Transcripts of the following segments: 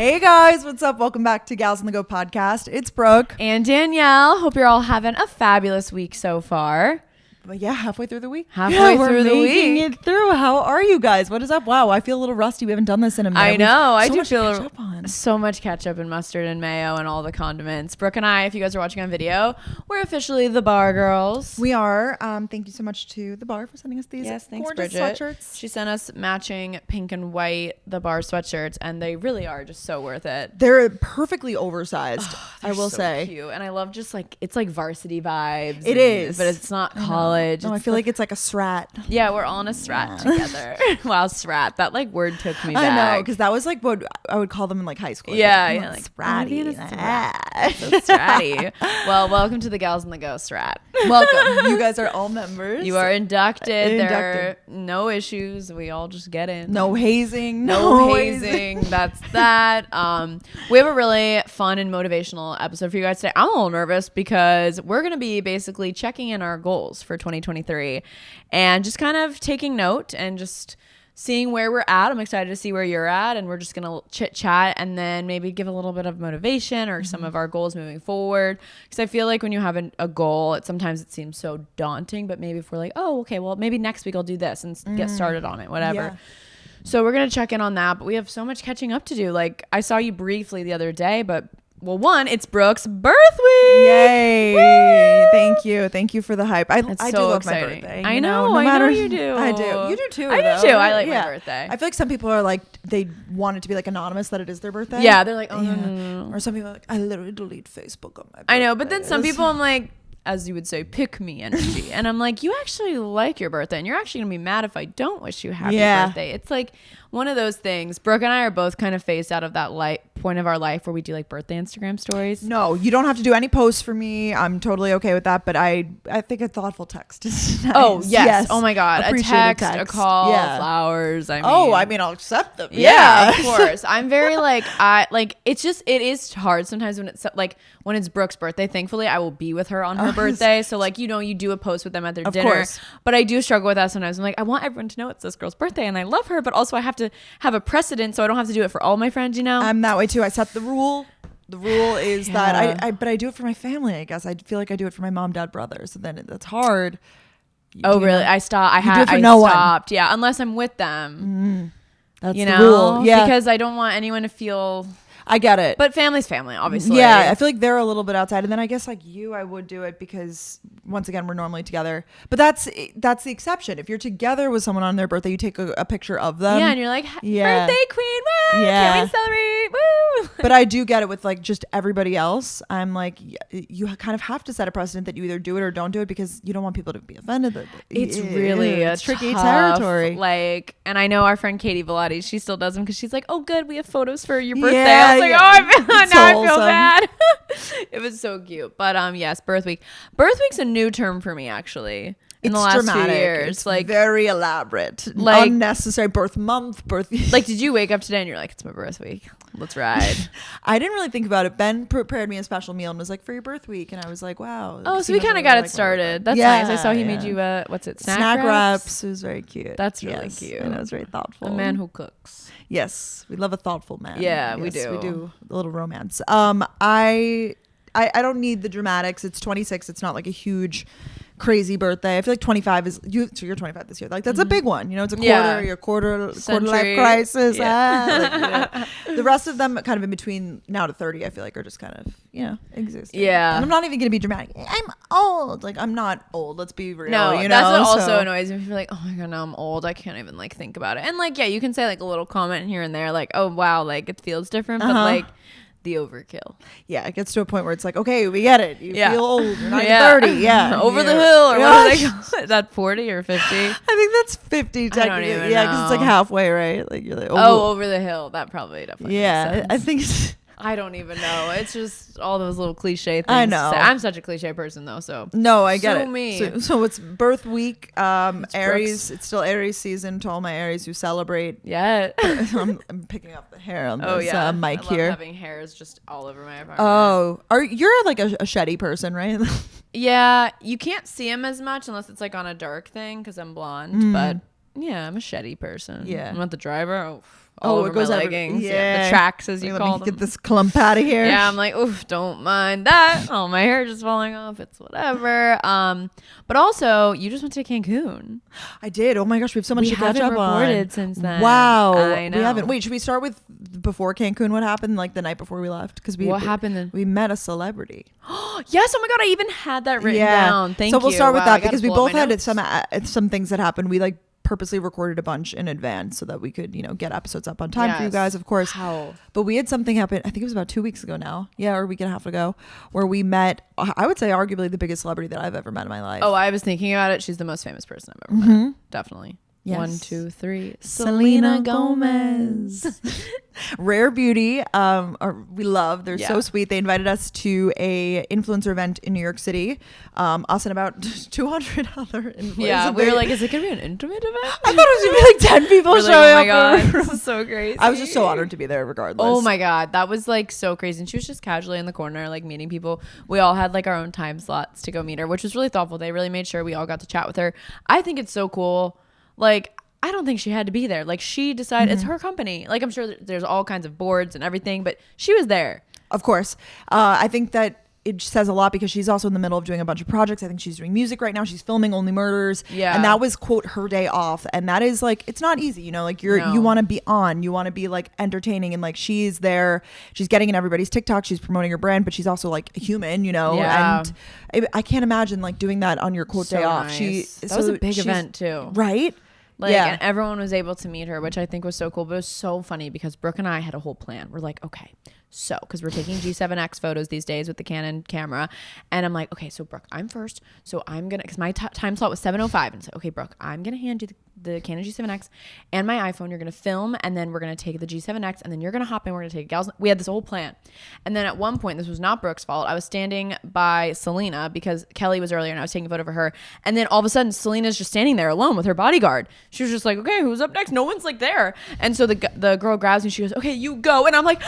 Hey guys, what's up? Welcome back to Gals on the Go podcast. It's Brooke. And Danielle. Hope you're all having a fabulous week so far. But yeah, halfway through the week. Halfway through the making week. it through. How are you guys? What is up? Wow, I feel a little rusty. We haven't done this in a minute. I know. I do feel so much ketchup and mustard and mayo and all the condiments. Brooke and I, if you guys are watching on video, we're officially the bar girls. We are. Thank you so much to the bar for sending us these Yes, thanks, gorgeous Bridget. sweatshirts. She sent us matching pink and white the bar sweatshirts, and they really are just so worth it. They're perfectly oversized, I will so say. Cute. And I love just like it's like varsity vibes. It is, but it's not college. No, I feel like it's like a srat. Yeah, we're all in a sstrat together. Wow, srat. That like word took me back. I know, because that was like what I would call them in like high school. Yeah, like spratty. spratty. So stratty. Well, welcome to the Gals on the Go strat. Welcome. You guys are all members. You are inducted. There are no issues. We all just get in. No hazing. No hazing. That's that. We have a really fun and motivational episode for you guys today. I'm a little nervous because we're going to be basically checking in our goals for 2023 and just kind of taking note and just seeing where we're at. I'm excited to see where you're at, and we're just gonna chit chat and then maybe give a little bit of motivation or some of our goals moving forward, because I feel like when you have a goal, sometimes it seems so daunting, but maybe if we're like, oh, okay, well, maybe next week I'll do this and get started on it, whatever. Yeah. So we're gonna check in on that, but we have so much catching up to do. Like, I saw you briefly the other day, but well, one, it's Brooke's birth week. Yay. Woo! Thank you for the hype. I do so love exciting. my birthday. I know you do. I do. You do too. I do too. I like my birthday. I feel like some people are like, they want it to be like anonymous that it is their birthday. Yeah, they're like, oh, no. Or some people are like, I literally delete Facebook on my birthday. I know, but then some people, I'm like, as you would say, pick me energy. And I'm like, you actually like your birthday, and you're actually gonna be mad if I don't wish you happy birthday. It's like one of those things. Brooke and I are both kind of phased out of that point of our life where we do like birthday Instagram stories. No, you don't have to do any posts for me. I'm totally okay with that. But I think a thoughtful text is nice. Oh yes. Oh my God. A text, a call, flowers. I mean, I'll accept them. Yeah, of course. I'm very like, it is hard sometimes when it's like when it's Brooke's birthday. Thankfully, I will be with her on her birthday. So like, you do a post with them at their dinner. Of course. But I do struggle with that sometimes. I'm like, I want everyone to know it's this girl's birthday and I love her, but also I have to have a precedent so I don't have to do it for all my friends, I'm that way too. I set the rule. The rule is that but I do it for my family, I guess. I feel like I do it for my mom, dad, brother. So then that's hard. Really? I stopped. I stopped. Yeah, unless I'm with them. That's the rule. Yeah. Because I don't want anyone to feel... I get it. But family's family, obviously. Yeah, I feel like they're a little bit outside. And then I guess like you, I would do it because once again, we're normally together. But that's the exception. If you're together with someone on their birthday, you take a picture of them. Yeah, and you're like, birthday queen, woo! Yeah. Can't we celebrate? Woo! But I do get it with like just everybody else. I'm like, you kind of have to set a precedent that you either do it or don't do it because you don't want people to be offended. It's really a tricky tough, territory. Like, and I know our friend Katie Velati, she still does them because she's like, oh, good, we have photos for your birthday. I was like, I feel bad. It was so cute. But yes, birth week. Birth week's a new term for me, actually. In the last dramatic. 2 years, it's like very elaborate, like unnecessary. Birth month, birth. Like, did you wake up today and you're like, it's my birth week, let's ride? I didn't really think about it. Ben prepared me a special meal and was like, for your birth week, and I was like, wow. Oh, so we kind of got it started. That's nice. I saw he made you snack wraps. It was very cute. That's really cute. And it was very thoughtful. A man who cooks. Yes, we love a thoughtful man. Yeah, yes, we do. We do a little romance. I don't need the dramatics. It's 26. It's not like a huge crazy birthday. I feel like 25 is so you're 25 this year. Like that's a big one. It's a quarter, your quarter life crisis. Yeah. The rest of them kind of in between now to 30, I feel like are just kind of, exist. Yeah. And I'm not even going to be dramatic. I'm old. Like I'm not old. Let's be real. No, that's what also annoys me. If you're like, oh my God, now I'm old. I can't even like think about it. And like, yeah, you can say like a little comment here and there, like, oh wow, like it feels different, but like the overkill. Yeah, it gets to a point where it's like, okay, we get it. You feel old. You're not 30. Yeah. Over the hill, or what do they call it? Is that 40 or 50? I think that's 50 technically. I don't even know. Because it's like halfway, right? Like you're like, over the hill. That probably definitely makes sense. I think it's I don't even know. It's just all those little cliche things. I know. I'm such a cliche person though, so. No, I get it. Me. So it's birth week. It's Aries. Brooks. It's still Aries season to all my Aries who celebrate. Yeah. I'm picking up the hair on this mic here. I love having hairs just all over my apartment. Oh, you're like a sheddy person, right? Yeah, you can't see them as much unless it's like on a dark thing because I'm blonde, but Yeah, I'm a sheddy person. Yeah. I'm not the driver. All over it goes my over. leggings. Yeah. The tracks, as you Let call me them. get this clump out of here. Yeah, I'm like, oof, don't mind that. Oh, my hair just falling off. It's whatever. But also, you just went to Cancun. I did. Oh my gosh, we have so much We to catch haven't up on. recorded since then. Wow. I know. We haven't. Wait, should we start with before Cancun? What happened like the night before we left? Because What happened then? We met a celebrity. Yes. Oh my God, I even had that written down. Thank you. So we'll start with Wow, that because we both had some things that happened. We like purposely recorded a bunch in advance so that we could, get episodes up on time for you guys, of course. Wow. But we had something happen, I think it was about 2 weeks ago now. Yeah, or a week and a half ago, where we met, I would say arguably the biggest celebrity that I've ever met in my life. Oh, I was thinking about it. She's the most famous person I've ever met. Definitely. Yes. 1, 2, 3. Selena Gomez. Rare Beauty. We love. They're so sweet. They invited us to a influencer event in New York City. Us and about 200 other influencers. Yeah, we were like, is it gonna be an intimate event? I thought it was gonna be like 10 people showing up. Oh my God, this is so crazy. I was just so honored to be there regardless. Oh my God, that was like so crazy. And she was just casually in the corner, like meeting people. We all had like our own time slots to go meet her, which was really thoughtful. They really made sure we all got to chat with her. I think it's so cool. Like, I don't think she had to be there. Like, she decided it's her company. Like, I'm sure there's all kinds of boards and everything, but she was there. Of course. I think that it says a lot because she's also in the middle of doing a bunch of projects. I think she's doing music right now. She's filming Only Murders. Yeah. And that was, quote, her day off. And that is like, it's not easy, like you want to be on, you want to be like entertaining, and like she's there, she's getting in everybody's TikTok, she's promoting her brand, but she's also like a human, Yeah. And I can't imagine like doing that on your quote day off. Nice. That was a big event too. Right? Like, and everyone was able to meet her, which I think was so cool. But it was so funny because Brooke and I had a whole plan. We're like, okay, so because we're taking G7X photos these days with the Canon camera, and I'm like, okay, so Brooke, I'm first, so I'm gonna, because my time slot was 7:05, and so okay, Brooke, I'm gonna hand you the Canon G7X and my iPhone. You're gonna film, and then we're gonna take the G7X, and then you're gonna hop in. We're gonna take gals. We had this whole plan, and then at one point, this was not Brooke's fault. I was standing by Selena because Kelly was earlier, and I was taking a photo for her, and then all of a sudden, Selena's just standing there alone with her bodyguard. She was just like, okay, who's up next? No one's like there, and so the girl grabs me. She goes, okay, you go, and I'm like,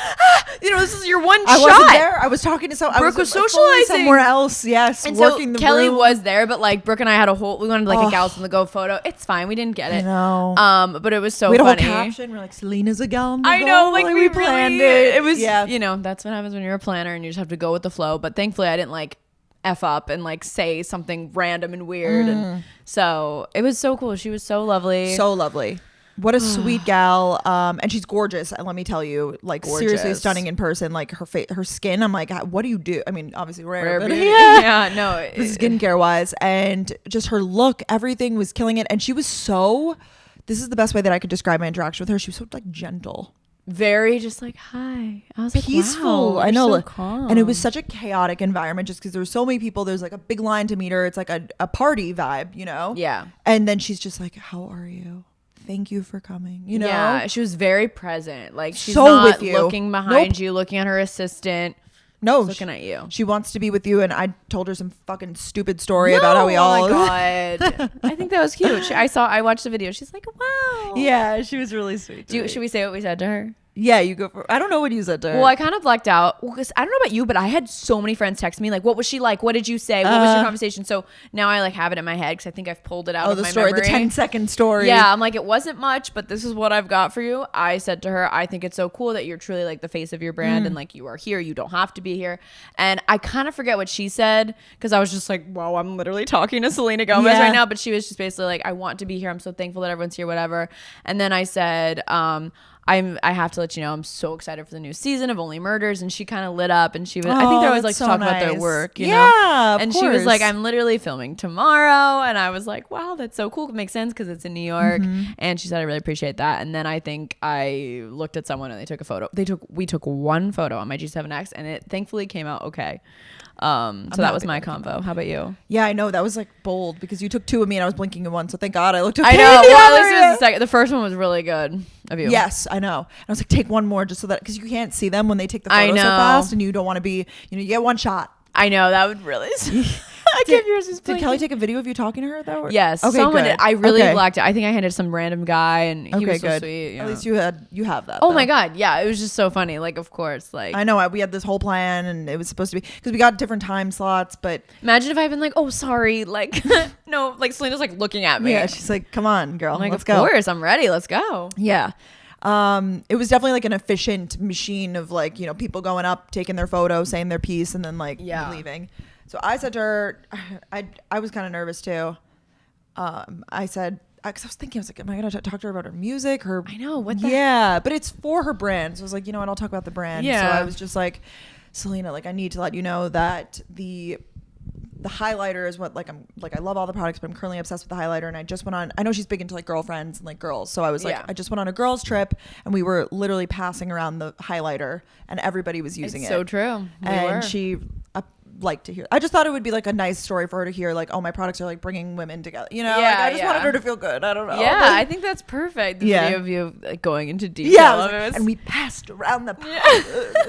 this is your one shot. I wasn't there. I was talking to someone. Brooke was socializing somewhere else. Yes, and working so the Kelly room. was there, but like Brooke and I had we wanted like a gals on the go photo. It's fine. We didn't get it. I know. But it was so we had funny. a whole caption. We're like, Selena's a gal on the I go. know, like we planned it. It was, yeah. That's what happens when you're a planner and you just have to go with the flow. But thankfully, I didn't like F up and like say something random and weird. And so it was so cool. She was so lovely. So lovely. What a sweet gal. And she's gorgeous. And let me tell you, like seriously stunning in person. Like her skin, I'm like, what do you do? I mean, obviously rare but beauty. Yeah, no. Skincare wise, and just her look, everything was killing it. And she was so, this is the best way that I could describe my interaction with her. She was so like gentle. Very just like, hi. I was like, peaceful. Wow, I know. so calm. And it was such a chaotic environment just because there were so many people. There's like a big line to meet her. It's like a party vibe, Yeah. And then she's just like, how are you? Thank you for coming. Yeah, she was very present. Like she's so not with you. looking behind you, looking at her assistant. No, looking at you. She wants to be with you, and I told her some fucking stupid story about how we all. Oh my God, I think that was cute. I watched the video. She's like, wow. Yeah, she was really sweet. Should we say what we said to her? Yeah, you go for. I don't know what you said to her. Well, I kind of blacked out because I don't know about you, but I had so many friends text me like, "What was she like? What did you say? What was your conversation?" So now I like have it in my head because I think I've pulled it out. Oh, of the my story, memory. the 10-second story. Yeah, I'm like, it wasn't much, but this is what I've got for you. I said to her, I think it's so cool that you're truly like the face of your brand and like you are here. You don't have to be here. And I kind of forget what she said because I was just like, wow, I'm literally talking to Selena Gomez right now. But she was just basically like, I want to be here. I'm so thankful that everyone's here, whatever. And then I said, I have to let you know I'm so excited for the new season of Only Murders, and she kind of lit up, and she was I think they always like to talk about their work, you know. And she was like, I'm literally filming tomorrow, and I was like, wow, that's so cool. It makes sense because it's in New York. And she said I really appreciate that. And then I think I looked at someone and they took a photo. We took one photo on my G7X, and it thankfully came out okay. So that was my convo. How about you? Yeah, I know that was like bold because you took two of me and I was blinking in one. So thank God I looked. I know. Well, at least it was the second. The first one was really good of you. Yes, I know. And I was like, take one more just so that because you can't see them when they take the photo so fast, and you don't want to be. You get one shot. I know that would really. I can't yours is Did Kelly take a video of you talking to her though? Yes. Okay, someone good. did. I really Okay. blacked it. I think I handed some random guy and he was so good. sweet. At least you have that. Oh though. my God. Yeah. It was just so funny. Like, of course, like I know we had this whole plan and it was supposed to be because we got different time slots, but imagine if I had been like, oh, sorry. Like, no, like Selena's like looking at me. yeah, she's like, come on, girl, I'm like, let's of go. course, I'm ready. Let's go. Yeah. It was definitely like an efficient machine of like, people going up, taking their photo, saying their piece, and then like leaving. So I said to her, I was kind of nervous too. I said, because I was thinking, I was like, am I going to talk to her about her music? I know. What the Yeah, but it's for her brand. So I was like, you know what, I'll talk about the brand. Yeah. So I was just like, Selena, like I need to let you know that the highlighter is what I love all the products, but I'm currently obsessed with the highlighter. And I just went on, I know she's big into like girlfriends and like girls. So I was like, I just went on a girls trip and we were literally passing around the highlighter and everybody was using it. So true. And she like to hear. I just thought it would be like a nice story for her to hear, like, oh, my products are like bringing women together. Like, I just wanted her to feel good. I don't know. Yeah, I think that's perfect. The video of you like, going into detail. Yeah, and we passed around the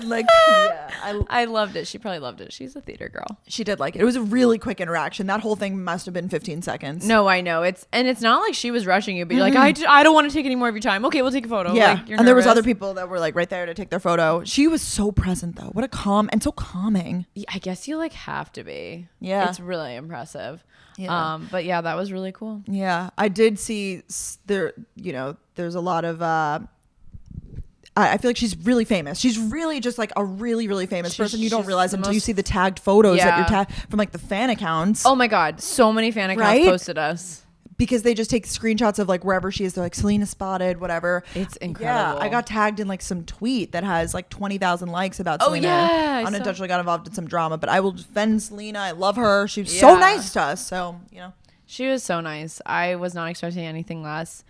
like. Yeah, I loved it. She probably loved it. She's a theater girl. She did like it. It was a really quick interaction. That whole thing must have been 15 seconds. No, I know it's not like she was rushing you, but you're like, I don't want to take any more of your time. Okay, we'll take a photo. Yeah, like, and there was other people that were like right there to take their photo. She was so present though. What a calm and so calming. I guess you like have to be. Yeah, it's really impressive. Yeah. But yeah, that was really cool. Yeah, I did see there. There's a lot of. I feel like she's really famous. She's really just like a really, really famous person. You don't realize until you see the tagged photos that you're tagged from like the fan accounts. Oh my God, so many fan accounts posted us. Because they just take screenshots of like wherever she is. They're like, Selena spotted, whatever. It's incredible. Yeah, I got tagged in like some tweet that has like 20,000 likes about Oh, Selena. yeah, Unintentionally got involved in some drama, but I will defend Selena. I love her. She was so nice to us. So, She was so nice. I was not expecting anything less.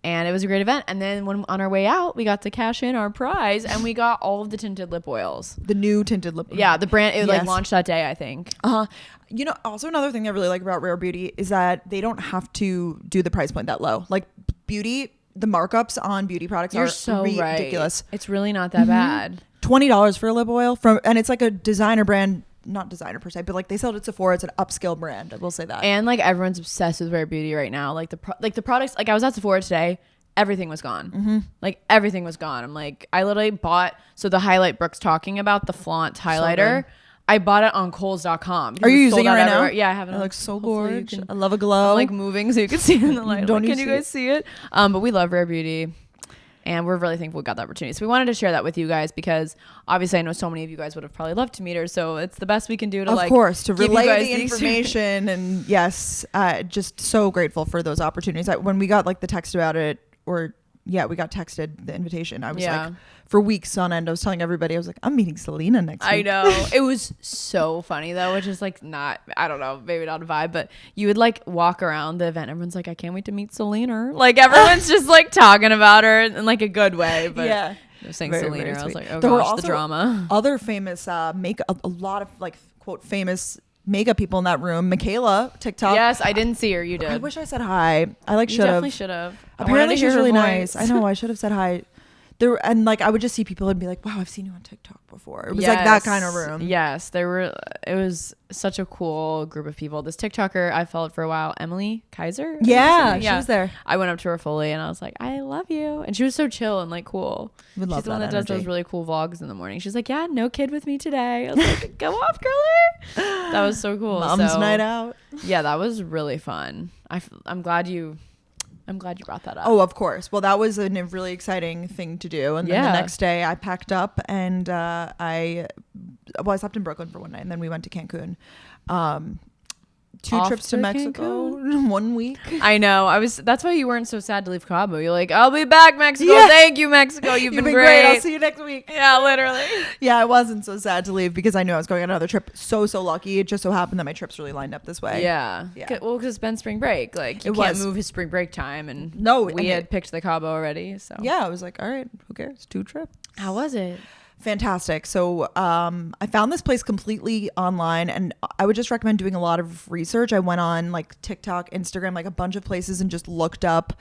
And it was a great event. And then when on our way out, we got to cash in our prize and we got all of the tinted lip oils. The new tinted lip oils. Yeah, the brand, it like launched that day, I think. Also another thing I really like about Rare Beauty is that they don't have to do the price point that low. Like beauty, the markups on beauty products are so ridiculous. Right. It's really not that bad. $20 for a lip oil and it's like a designer brand. Not designer per se, but like they sell it at Sephora. It's an upscale brand. I will say that. And like everyone's obsessed with Rare Beauty right now. Like the products. Like I was at Sephora today. Everything was gone. Mm-hmm. Like everything was gone. I'm like, I literally bought. So the highlight Brooke's talking about, the flaunt highlighter. So I bought it on Kohl's.com. Are you using it right now? Yeah, I have it. It looks so Hopefully gorgeous. I love a glow. I'm like moving so you can see it in the light. Don't like, you can you guys see it? But we love Rare Beauty. And we're really thankful we got the opportunity. So we wanted to share that with you guys because obviously I know so many of you guys would have probably loved to meet her. So it's the best we can do to to relay the information. And yes, just so grateful for those opportunities. When we got like the text about it, we got texted the invitation. I was like, for weeks on end, I was telling everybody, I was like, I'm meeting Selena next week. I know. It was so funny though, which is like not, I don't know, maybe not a vibe, but you would like walk around the event. Everyone's like, I can't wait to meet Selena. Like everyone's just like talking about her in like a good way. But yeah. They're saying Selena. Very I was like, oh gosh, the drama. Other famous makeup, a lot of like quote famous makeup people in that room. Michaela, TikTok. Yes, I didn't see her. You did. I wish I said hi. I like should have. Definitely should have. Apparently she's really nice. I know. I should have said hi. And like I would just see people and be like, wow, I've seen you on TikTok before. It was like that kind of room. Yes, it was such a cool group of people. This TikToker I followed for a while, Emily Kaiser. Yeah, she was there. I went up to her fully and I was like, I love you. And she was so chill and like cool. She's the one that does those really cool vlogs in the morning. She's like, yeah, no kid with me today. I was like, go off, girly. That was so cool. Mom's night out. Yeah, that was really fun. I'm glad you brought that up. Oh, of course. Well, that was a really exciting thing to do. And then the next day I packed up and I slept in Brooklyn for one night and then we went to Cancun. Two trips to Mexico in 1 week. I know. That's why you weren't so sad to leave Cabo. You're like, I'll be back, Mexico. Thank you, Mexico. You've been great. I'll see you next week. Yeah, literally. Yeah, I wasn't so sad to leave because I knew I was going on another trip. So lucky. It just so happened that my trips really lined up this way. Yeah. Well, because it's been spring break. Like, you can't move his spring break time. And we had picked the Cabo already. So yeah, I was like, all right, who cares? 2 trips. How was it? Fantastic. So I found this place completely online and I would just recommend doing a lot of research. I went on like TikTok, Instagram, like a bunch of places and just looked up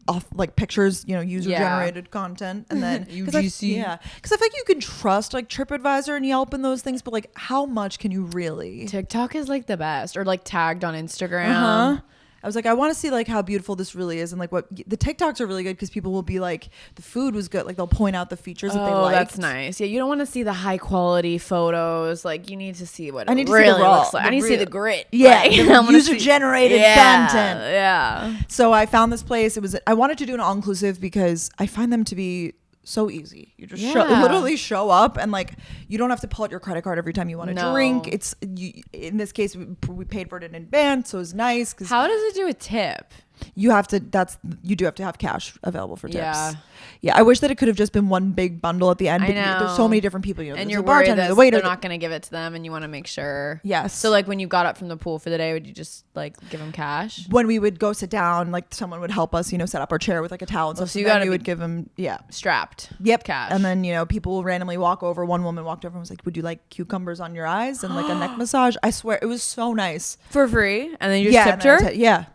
off like pictures, user generated content, and then UGC. because I think you can trust like TripAdvisor and Yelp and those things, but like how much can you really? TikTok is like the best, or like tagged on Instagram. I was like, I want to see like how beautiful this really is, and like what the TikToks are really good because people will be like, the food was good, like they'll point out the features that they liked. That's nice. Yeah, you don't want to see the high quality photos. Like you need to see what I need it to see really the raw, looks like. I need to see the grit. Yeah, like, user generated content. Yeah. So I found this place. I wanted to do an all inclusive because I find them to be so easy. You just literally show up, and like you don't have to pull out your credit card every time you want to drink. It's in this case we paid for it in advance, so it's nice. Cause how does it do a tip? You do have to have cash available for tips. Yeah. I wish that it could have just been one big bundle at the end. I know. There's so many different people. And you're worried that they're not going to give it to them, and you want to make sure. Yes. So like when you got up from the pool for the day, would you just like give them cash? When we would go sit down, like someone would help us, set up our chair with like a towel and stuff. So you gotta would give them, strapped. Yep. Cash. And then people will randomly walk over. One woman walked over and was like, "Would you like cucumbers on your eyes and like a neck massage?" I swear it was so nice for free. And then you just tipped her. Yeah.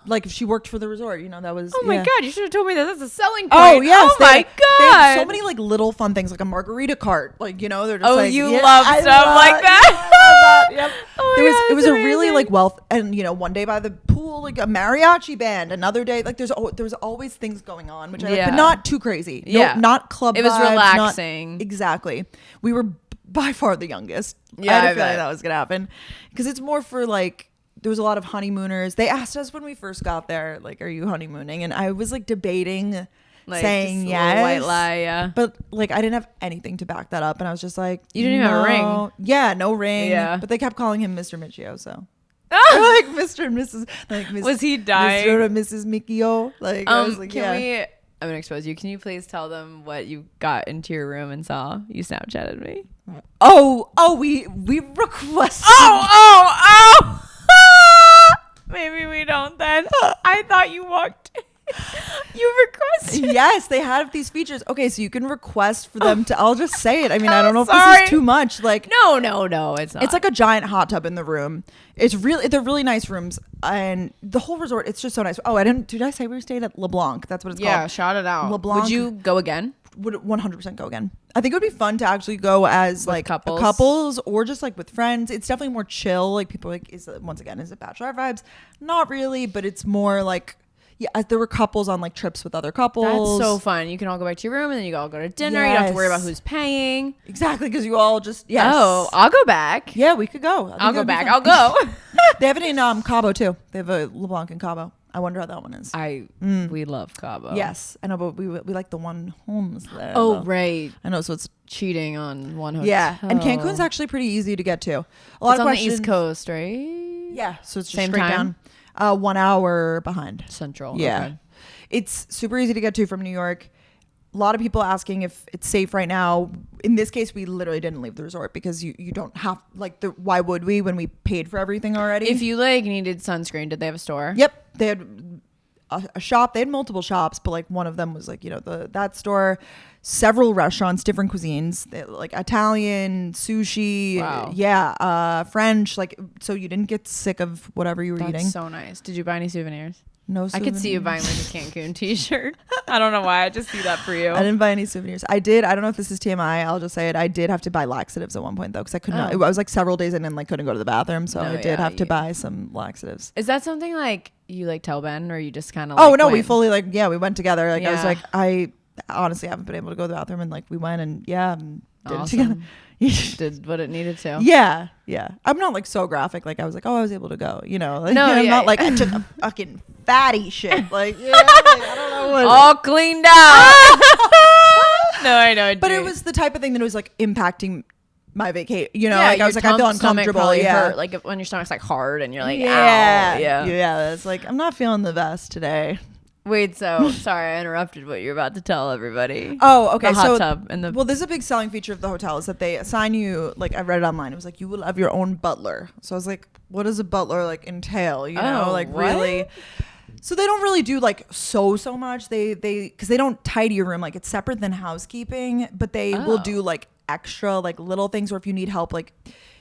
Like if she worked for the resort, that was. Oh my God! You should have told me that. That's a selling point. Oh yes! Oh my God! They have so many like little fun things, like a margarita cart. Like they're just like. You love stuff like that. I love that. Yep. Oh It was a really like wealth, and one day by the pool, like a mariachi band. Another day, like there was always things going on, which I like, but not too crazy. Yeah, not club. It was vibes, relaxing. Exactly. We were by far the youngest. Yeah, I had a feeling that was gonna happen because it's more for like. There was a lot of honeymooners. They asked us when we first got there, like, "Are you honeymooning?" And I was like debating, like, saying yes, white lie, yeah. But like, I didn't have anything to back that up, and I was just like, "You didn't even have a ring." Yeah, no ring. Yeah. But they kept calling him Mr. Michio, so like Mr. and Mrs. Like, was he dying? Mr. and Mrs. Mikio. Like, I was like, I'm gonna expose you. Can you please tell them what you got into your room and saw? You Snapchatted me. We requested. Oh. Maybe we don't then. I thought you walked. You requested. Yes, they have these features. Okay, so you can request for them to. I'll just say it. I mean, I don't know if this is too much. Like, no, it's not. It's like a giant hot tub in the room. They're really nice rooms, and the whole resort. It's just so nice. Oh, did I say we stayed at LeBlanc? That's what it's called. Yeah, shout it out. LeBlanc. Would you go again? Would 100% go again. I think it would be fun to actually go as like couples or just like with friends. It's definitely more chill. Like people are like, is it bachelor vibes? Not really, but it's more like, there were couples on like trips with other couples. That's so fun. You can all go back to your room and then you all go to dinner. Yes. You don't have to worry about who's paying. Exactly, because you all just Oh, I'll go back. Yeah, we could go. I'll go back. I'll go. They have it in Cabo too. They have a LeBlanc in Cabo. I wonder how that one is. We love Cabo. Yes, I know, but we like the one homes there. Oh, right. I know, so it's cheating on one hotel. Yeah, and Cancun's actually pretty easy to get to. A lot of questions. On the East Coast, right? Yeah, so it's just same straight time? down. 1 hour behind. Central. Yeah, okay. It's super easy to get to from New York. A lot of people asking if it's safe right now. In this case, we literally didn't leave the resort because you don't have why would we when we paid for everything already? If you needed sunscreen, did they have a store? Yep, they had a shop. They had multiple shops, but like one of them was like that store. Several restaurants, different cuisines, like Italian, sushi, French. Like, so you didn't get sick of whatever you were eating. That's so nice. Did you buy any souvenirs? No souvenirs. I could see you buying like a Cancun t-shirt. I don't know why. I just see that for you. I didn't buy any souvenirs. I don't know if this is TMI. I'll just say it. I did have to buy laxatives at one point though, because I could not. I was like several days in and like couldn't go to the bathroom, so I did have to buy some laxatives. Is that something like you tell Ben, or you just kind of? Oh no, we fully we went together. Like I was like, I honestly haven't been able to go to the bathroom, and like we went and did it together. Did what it needed to. Yeah. I'm not like so graphic. Like I was like, I was able to go. I'm not like I took a fucking fatty shit. Like, I don't know what. All cleaned out. No, I know. But it was the type of thing that was like impacting my vacation. I was like, I feel uncomfortable. Hurt, like when your stomach's like hard and you're like, ow. Yeah. It's like I'm not feeling the best today. Wait, so sorry I interrupted what you're about to tell everybody. Oh, okay. The hot tub and well, this is a big selling feature of the hotel is that they assign you, like I read it online. It was like you will have your own butler. So I was like, what does a butler like entail? Really. So they don't really do like so much. They because they don't tidy your room, like it's separate than housekeeping, but they will do like extra like little things, or if you need help, like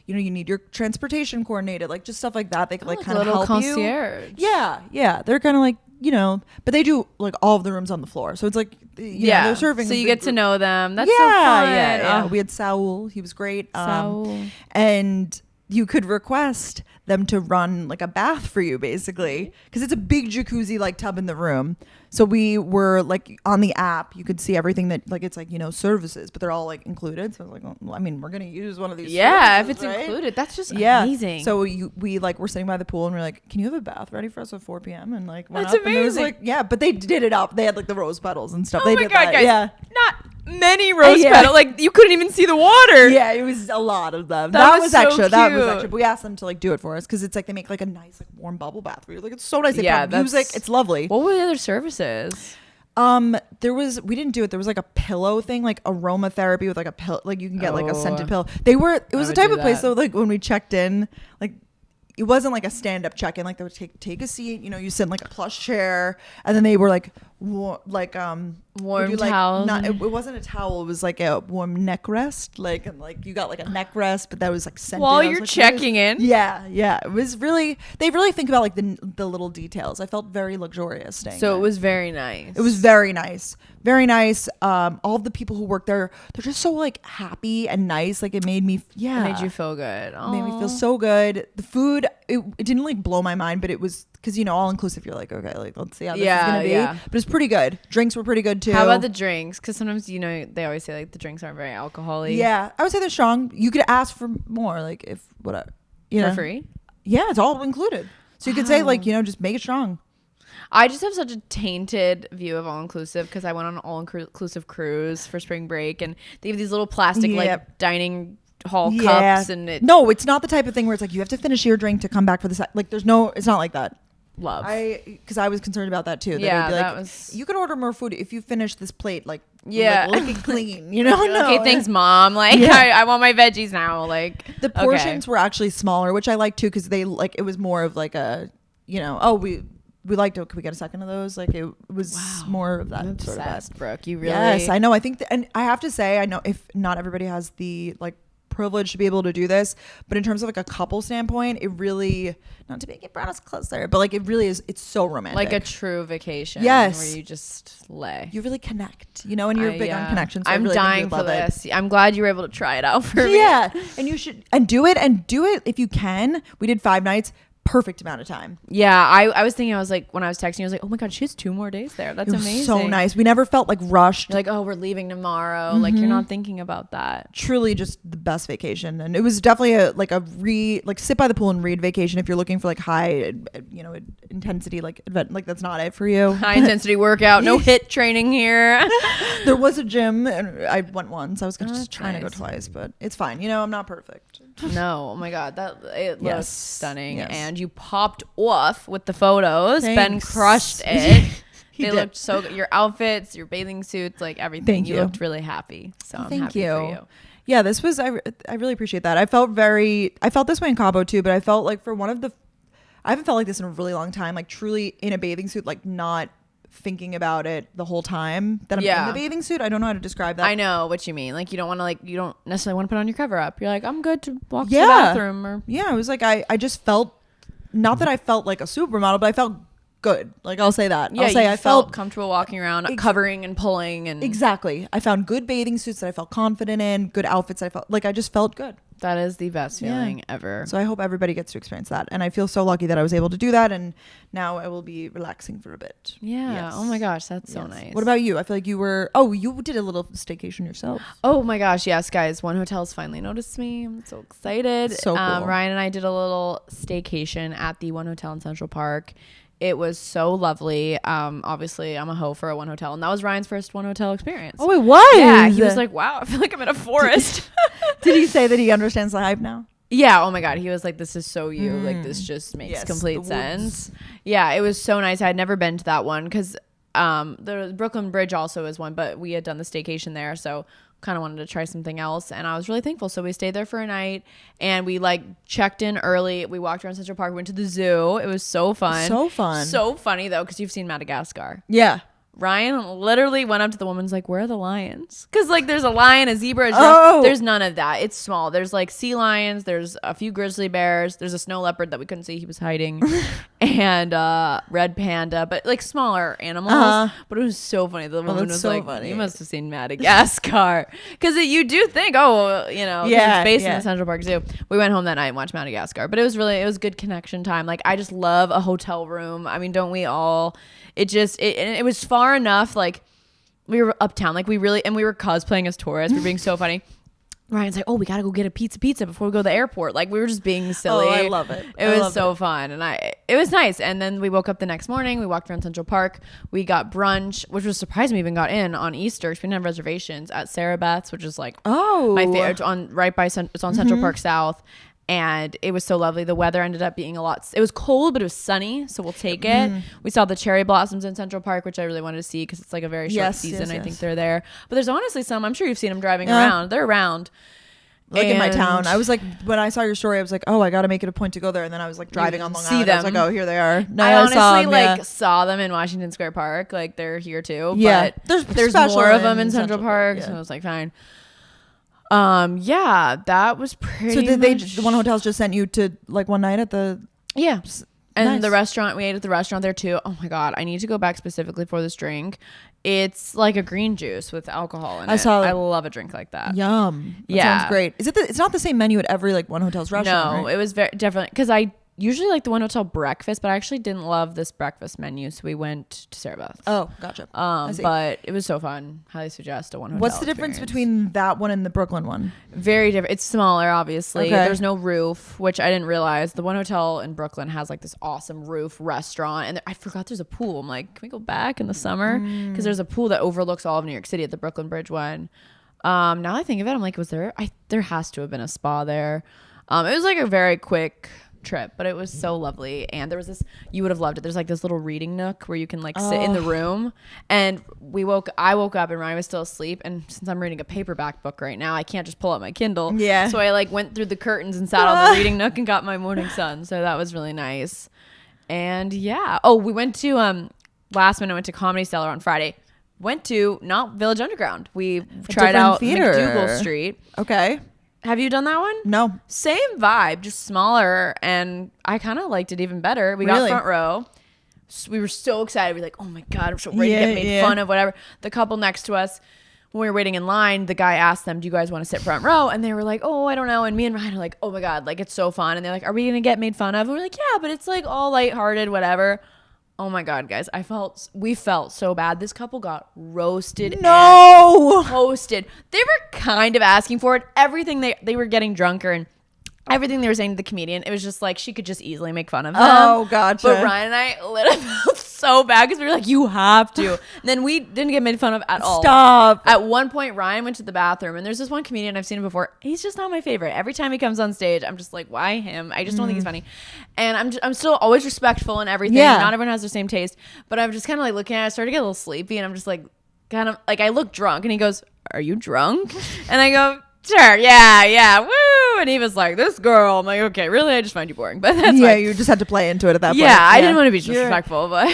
you need your transportation coordinated, like just stuff like that. They could like kind of help concierge. you. Yeah. They're kind of like but they do like all of the rooms on the floor. So it's like, they're serving. So you get to know them. That's so fun. Yeah. We had Saul. He was great. Saul. And you could request them to run like a bath for you, basically, because it's a big jacuzzi like tub in the room. So we were like on the app, you could see everything that like it's like services, but they're all like included. So I was like, well, I mean, we're gonna use one of these. Yeah, if it's right? included, that's just amazing. So we like were sitting by the pool and we're like, can you have a bath ready for us at 4 p.m. and like went that's up amazing. And it was like, yeah, but they did it up. They had like the rose petals and stuff. Oh they my did god, that. guys! Yeah. Not many rose petals. Like you couldn't even see the water. Yeah, it was a lot of them. That was so extra. cute. That was extra. But we asked them to like do it for us because it's like they make like a nice like warm bubble bath for you. Like it's so nice. They put music. It's lovely. What were the other services? We didn't do it. There was like a pillow thing, like aromatherapy with like a pill, like you can get like a scented pillow. It was the type of place though, like when we checked in, like it wasn't like a stand-up check-in. Like they would take a seat, you sit in like a plush chair, and then they were like warm towel. It wasn't a towel. It was like a warm neck rest, like and like you got like a neck rest, but that was like scented. While you're checking in. Yeah. It was really they really think about like the little details. I felt very luxurious staying. So there. it was very nice. It was very nice. Very nice. All of the people who work there, they're just so like happy and nice. Like it made me, It made you feel good. It made me feel so good. The food, it didn't like blow my mind, but it was because all inclusive. You're like, okay, like let's see how this is gonna be. Yeah. But it's pretty good. Drinks were pretty good too. How about the drinks? Because sometimes they always say like the drinks aren't very alcoholic. Yeah, I would say they're strong. You could ask for more, like if whatever. For free. Yeah, it's all included. So you could say like just make it strong. I just have such a tainted view of all-inclusive because I went on an all-inclusive cruise for spring break and they have these little plastic like dining hall cups and no, it's not the type of thing where it's like you have to finish your drink to come back for the like it's not like that. Love. Because I was concerned about that too. Yeah, be like, that was. You can order more food if you finish this plate. Like yeah, like, lick it clean. Okay, thanks, mom. Like I want my veggies now. Like the portions were actually smaller, which I like too because they like it was more of like a we liked it. Could we get a second of those? Like it was more of that sort of best. Brooke, you really? Yes, I know. I think, and I have to say, I know if not everybody has the like privilege to be able to do this, but in terms of like a couple standpoint, it really not to make it brown as close there, but like it really is. It's so romantic, like a true vacation. Yes, where you just lay. You really connect, and you're big on connections. So I'm really dying for this. I'm glad you were able to try it out for me. Yeah, and you should do it if you can. We did 5 nights. Perfect amount of time. Yeah, I was thinking, I was like, when I was texting, I was like, oh my god, she has 2 more days there. That's amazing. So nice. We never felt like rushed. You're like, oh, we're leaving tomorrow. Like you're not thinking about that. Truly, just the best vacation, and it was definitely a sit by the pool and read vacation if you're looking for like high, intensity like event. Like that's not it for you. High intensity workout, no HIIT training here. There was a gym, and I went once. I was just trying to go twice, but it's fine. I'm not perfect. No, oh my god, it looks stunning, and you popped off with the photos. Thanks. Ben crushed it. They looked so good. Your outfits, your bathing suits, like everything. Thank you. Looked really happy. So I'm happy for you. Yeah, this was I really appreciate that. I felt this way in Cabo too, but I felt like I haven't felt like this in a really long time. Like truly in a bathing suit, like not thinking about it the whole time that I'm in the bathing suit. I don't know how to describe that. I know what you mean. Like you don't necessarily want to put on your cover up. You're like, I'm good to walk to the bathroom. Or it was like I just felt, not that I felt like a supermodel, but I felt good. Like I'll say that. Yeah, I felt comfortable walking around, covering and pulling and exactly. I found good bathing suits that I felt confident in. Good outfits. I felt like I just felt good. That is the best feeling ever. So I hope everybody gets to experience that. And I feel so lucky that I was able to do that. And now I will be relaxing for a bit. Yeah. Yes. Oh my gosh, that's so nice. What about you? I feel like you did a little staycation yourself. Oh my gosh, yes, guys. One Hotel's finally noticed me. I'm so excited. So cool. Ryan and I did a little staycation at the One Hotel in Central Park. It was so lovely. Obviously, I'm a hoe for a One Hotel, and that was Ryan's first One Hotel experience. Oh, it was? Yeah, he was like, wow, I feel like I'm in a forest. Did he say that he understands the hype now? Yeah. Oh my god, he was like, this is so you. Like this just makes complete sense. Yeah, it was so nice. I had never been to that one because the Brooklyn Bridge also is one, but we had done the staycation there, so kind of wanted to try something else, and I was really thankful. So we stayed there for a night, and we like checked in early. We walked around Central Park, went to the zoo. It was so fun. So funny though, because you've seen Madagascar. Yeah. Ryan literally went up to the woman, like, where are the lions? Because like there's a lion, a zebra, a giraffe. There's none of that. It's small. There's like sea lions, there's a few grizzly bears, there's a snow leopard that we couldn't see, he was hiding. and red panda, but like smaller animals. But it was so funny. The woman was so like, funny. You must have seen Madagascar. Because you do think, it's based in the Central Park Zoo. We went home that night and watched Madagascar. But it was good connection time. Like, I just love a hotel room. I mean, don't we all? It was far enough. Like, we were uptown. Like, we were cosplaying as tourists. We were being so funny. Ryan's like, oh, we gotta go get a pizza before we go to the airport. Like, we were just being silly. Oh, I love it. It was so fun, and it was nice. And then we woke up the next morning. We walked around Central Park. We got brunch, which was surprising. We even got in on Easter because we didn't have reservations at Sarah Beth's, which is like my favorite. It's on Central Park South. And it was so lovely. The weather ended up being it was cold, but it was sunny, so we'll take it. We saw the cherry blossoms in Central Park, which I really wanted to see because it's like a very short season. I think they're there. But there's honestly some, I'm sure you've seen them driving around. They're around. Like in my town. I was like, when I saw your story, I was like, oh, I got to make it a point to go there. And then I was like driving on Long Island. I was like, oh, here they are. I honestly saw them in Washington Square Park. Like, they're here too. Yeah. But there's more of them in Central Park. Yeah. So I was like, fine. That was pretty. So did the one hotels just sent you to like one night at the? Yeah. And the restaurant, we ate at the restaurant there too. Oh my God, I need to go back specifically for this drink. It's like a green juice with alcohol in it. I love a drink like that. Yum. That sounds great. It's not the same menu at every like one hotel's restaurant? No, right? It was very different because I usually like the one hotel breakfast, but I actually didn't love this breakfast menu, so we went to Sarah Beth's. Oh, gotcha. But it was so fun. Highly suggest a one hotel. What's the difference between that one and the Brooklyn one? Very different. It's smaller, obviously. Okay. There's no roof, which I didn't realize. The one hotel in Brooklyn has like this awesome roof restaurant, and I forgot there's a pool. I'm like, can we go back in the summer? Because there's a pool that overlooks all of New York City at the Brooklyn Bridge one. Now I think of it, I'm like, there has to have been a spa there. It was like a very quick trip, but it was so lovely. And there was this, you would have loved it, there's like this little reading nook where you can like sit in the room. And I woke up and Ryan was still asleep, and since I'm reading a paperback book right now, I can't just pull out my Kindle. So I like went through the curtains and sat on the reading nook and got my morning sun. So that was really nice. And we went to last minute went to Comedy Cellar on Friday. Went to not Village Underground, we tried out theater. McDougal Street. Okay. Have you done that one? No. Same vibe, just smaller, and I kind of liked it even better. We got front row. We were so excited. We were like, oh my God, I'm so ready to get made fun of, whatever. The couple next to us, when we were waiting in line, the guy asked them, do you guys want to sit front row? And they were like, oh, I don't know. And me and Ryan are like, oh my God, like, it's so fun. And they're like, are we going to get made fun of? And we're like, yeah, but it's like all lighthearted, whatever. Oh my God, guys, we felt so bad. This couple got roasted. No. Toasted. They were kind of asking for it. Everything they were getting drunker, and everything they were saying to the comedian, it was just like she could just easily make fun of them. Oh, gotcha. But Ryan and I literally felt so bad because we were like, you have to. And then we didn't get made fun of at all. Stop. At one point, Ryan went to the bathroom, and there's this one comedian, I've seen him before. He's just not my favorite. Every time he comes on stage, I'm just like, why him? I just don't think he's funny. And I'm still always respectful and everything. Yeah. Not everyone has the same taste. But I'm just kind of like looking at it. I started to get a little sleepy, and I'm just like, kind of like, I look drunk, and he goes, are you drunk? And I go, sure, yeah, woo. And he was like, this girl. I'm like, okay, really? I just find you boring. But that's fine. You just had to play into it at that point. Yeah, I didn't want to be disrespectful, but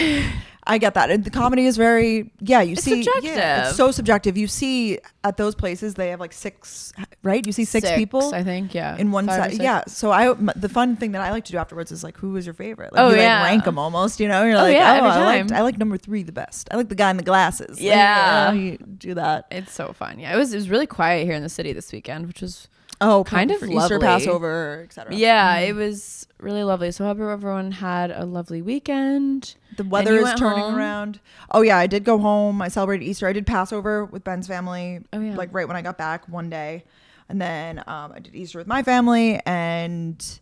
I get that. And the comedy is very, it's subjective. Yeah, it's so subjective. You see at those places, they have like six, right? You see six people, I think, in one set. Yeah. So the fun thing that I like to do afterwards is like, who was your favorite? Like, like rank them almost, You're like, I like number 3 the best. I like the guy in the glasses. Yeah. Like, you do that. It's so fun. Yeah. It was really quiet here in the city this weekend, which was kind of lovely. Easter, Passover, etc. Yeah, it was really lovely. So I hope everyone had a lovely weekend. The weather is turning around. Oh yeah, I did go home. I celebrated Easter. I did Passover with Ben's family, like right when I got back one day, and then I did Easter with my family, and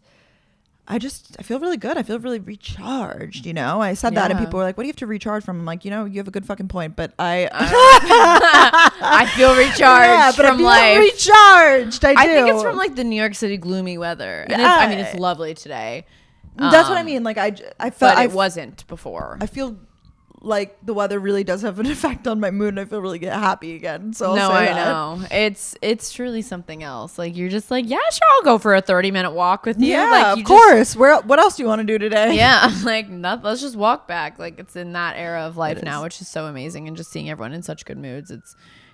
I feel really good. I feel really recharged. I said that, and people were like, "What do you have to recharge from?" I'm like, you have a good fucking point, but I feel recharged from life. Recharged. I think it's from like the New York City gloomy weather, and it's lovely today. That's what I mean. Like I felt, but it wasn't before. I feel like the weather really does have an effect on my mood, and I feel really happy again. So I know it's truly something else. Like you're just like, yeah, sure, I'll go for a 30-minute walk with you. Yeah, like, of course. What else do you want to do today? Yeah, like let's just walk back. Like it's in that era of life now, which is so amazing, and just seeing everyone in such good moods.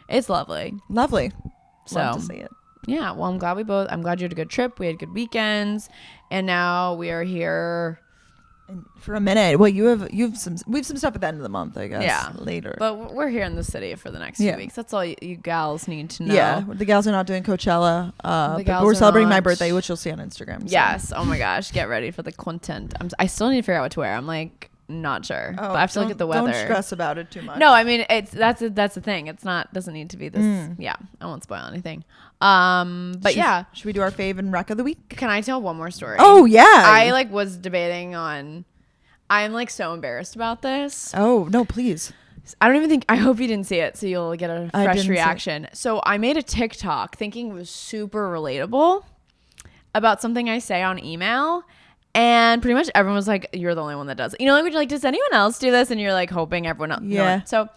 It's lovely. Lovely. So love to see it. Yeah, well, I'm glad you had a good trip. We had good weekends, and now we are here And for a minute. Well, we have some stuff at the end of the month, I guess. Yeah. Later. But we're here in the city for the next few weeks. That's all you gals need to know. Yeah. The gals are not doing Coachella. But we're celebrating my birthday, which you'll see on Instagram. So. Yes. Oh my gosh. Get ready for the content. I still need to figure out what to wear. I'm like not sure. But I have to look at the weather. Don't stress about it too much. No, I mean that's the thing. It's not doesn't need to be this. Yeah. I won't spoil anything. But should we do our fave and rec of the week? Can I tell one more story? Oh yeah. I was debating on. I'm so embarrassed about this. Oh no, please. I hope you didn't see it, so you'll get a fresh reaction. So I made a TikTok thinking it was super relatable about something I say on email. And pretty much everyone was like, you're the only one that does it. When you're like, does anyone else do this? And you're like hoping everyone else. Yeah. No. So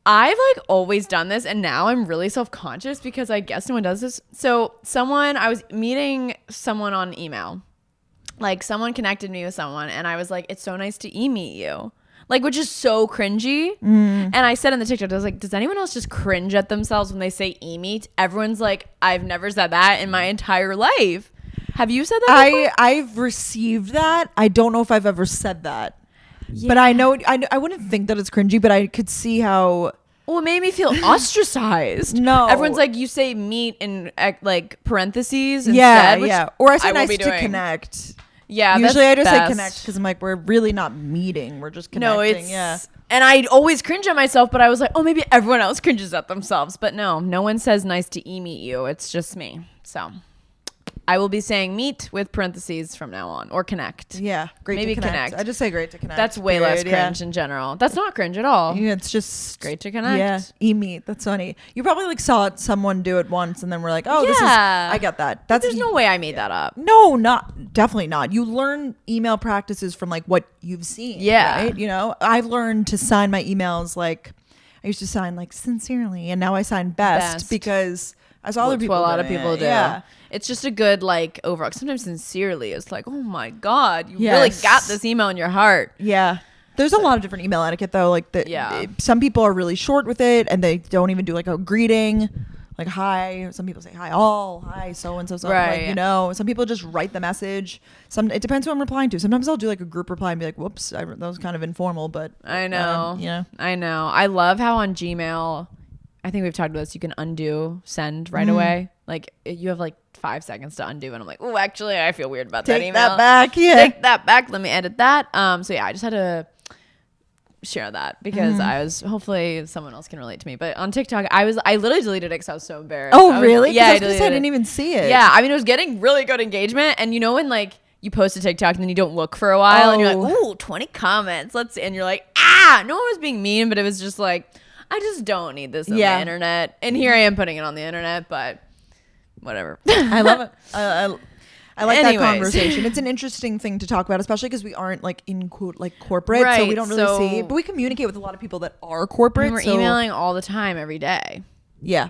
I've always done this, and now I'm really self-conscious because I guess no one does this. So I was meeting someone on email. Someone connected me with someone, and I was like, it's so nice to e-meet you. Which is so cringy. And I said in the TikTok, I was like, does anyone else just cringe at themselves when they say e-meet? Everyone's like, I've never said that in my entire life. Have you said that before? I've received that. I don't know if I've ever said that. Yeah. But I wouldn't think that it's cringy, but I could see how... Well, it made me feel ostracized. No. Everyone's like, you say meet in parentheses instead. Yeah. Or I say nice to connect. Yeah. Usually I just say connect because I'm like, we're really not meeting. We're just connecting. No, and I always cringe at myself, but I was like, oh, maybe everyone else cringes at themselves. But no one says nice to e-meet you. It's just me. So I will be saying meet with parentheses from now on, or connect. Yeah, great Maybe to connect. I just say great to connect. That's way less cringe in general. That's not cringe at all. Yeah, it's just great to connect. Yeah, e-meet. That's funny. You probably saw someone do it once, and then we're like, oh, this is. I get that. There's no way I made that up. No, definitely not. You learn email practices from what you've seen. Yeah, right. I've learned to sign my emails I used to sign sincerely, and now I sign best. Because I saw other people. A lot of people do. Yeah. It's just a good overall. Sometimes sincerely, it's like, oh my god, you really got this email in your heart. Yeah, there's a lot of different email etiquette though. Some people are really short with it, and they don't even do a greeting, hi. Some people say hi all, hi so and so. Right. Some people just write the message. It depends who I'm replying to. Sometimes I'll do a group reply and be like, whoops, that was kind of informal, but I know. I know. I love how on Gmail, I think we've talked about this. You can undo send right away. You have 5 seconds to undo, and I'm like, oh, actually, I feel weird about that email. Take that back. Yeah. Take that back. Let me edit that. So yeah, I just had to share that because hopefully someone else can relate to me. But on TikTok, I literally deleted it because I was so embarrassed. Oh, really? Yeah, I didn't even see it. Yeah, I mean, it was getting really good engagement, and when you post a TikTok and then you don't look for a while, and you're like, ooh, 20 comments. And you're like, no one was being mean, but it was just I just don't need this on the internet. And here I am putting it on the internet, but whatever. I love it. I like that conversation. It's an interesting thing to talk about, especially because we aren't in quote corporate, so we don't really see. But we communicate with a lot of people that are corporate. And we're emailing all the time, every day. Yeah.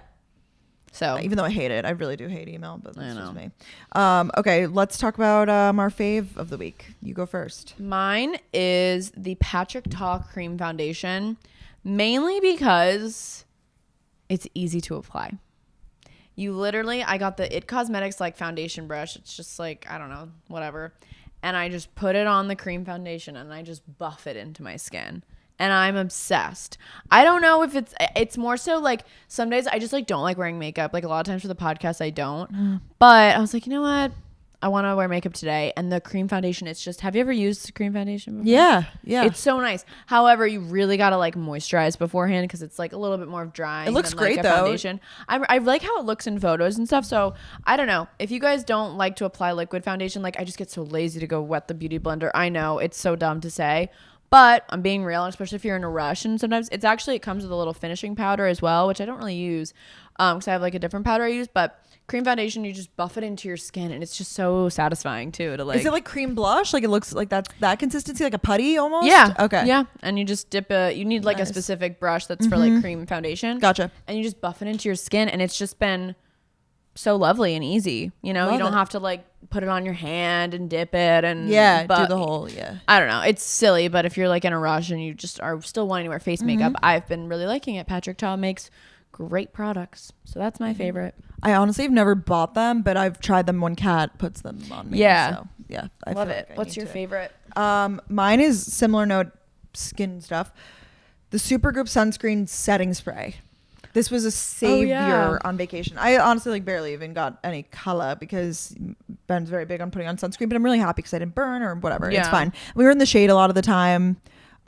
So even though I hate it, I really do hate email. But that's just me. Okay, let's talk about our fave of the week. You go first. Mine is the Patrick Ta Cream Foundation, mainly because it's easy to apply. I got the It Cosmetics foundation brush. It's just I don't know, whatever. And I just put it on the cream foundation and I just buff it into my skin. And I'm obsessed. I don't know if it's more so some days I just don't like wearing makeup. A lot of times for the podcast I don't. But I was like, you know what? I want to wear makeup today. And the cream foundation, it's just, have you ever used cream foundation before? Yeah. It's so nice. However, you really got to moisturize beforehand because it's a little bit more drying. It looks than, great a though. Foundation. I like how it looks in photos and stuff. So I don't know. If you guys don't like to apply liquid foundation, I just get so lazy to go wet the beauty blender. I know it's so dumb to say, but I'm being real, especially if you're in a rush. And sometimes it comes with a little finishing powder as well, which I don't really use because I have a different powder I use. But cream foundation, you just buff it into your skin, and it's just so satisfying too. Is it cream blush? It looks like that consistency, like a putty almost? Yeah. Okay. Yeah, and you just dip you need a specific brush that's for cream foundation. Gotcha. And you just buff it into your skin, and it's just been so lovely and easy. You don't have to put it on your hand and dip it and do the whole I don't know. It's silly, but if you're in a rush and you just are still wanting to wear face makeup, I've been really liking it. Patrick Ta makes great products, so that's my favorite. I honestly have never bought them, but I've tried them when Kat puts them on me. Yeah. So, yeah. Love it. What's your favorite? Mine is similar note skin stuff. The Supergoop sunscreen setting spray. This was a savior on vacation. I honestly like barely even got any color because Ben's very big on putting on sunscreen, but I'm really happy because I didn't burn or whatever. It's fine. We were in the shade a lot of the time,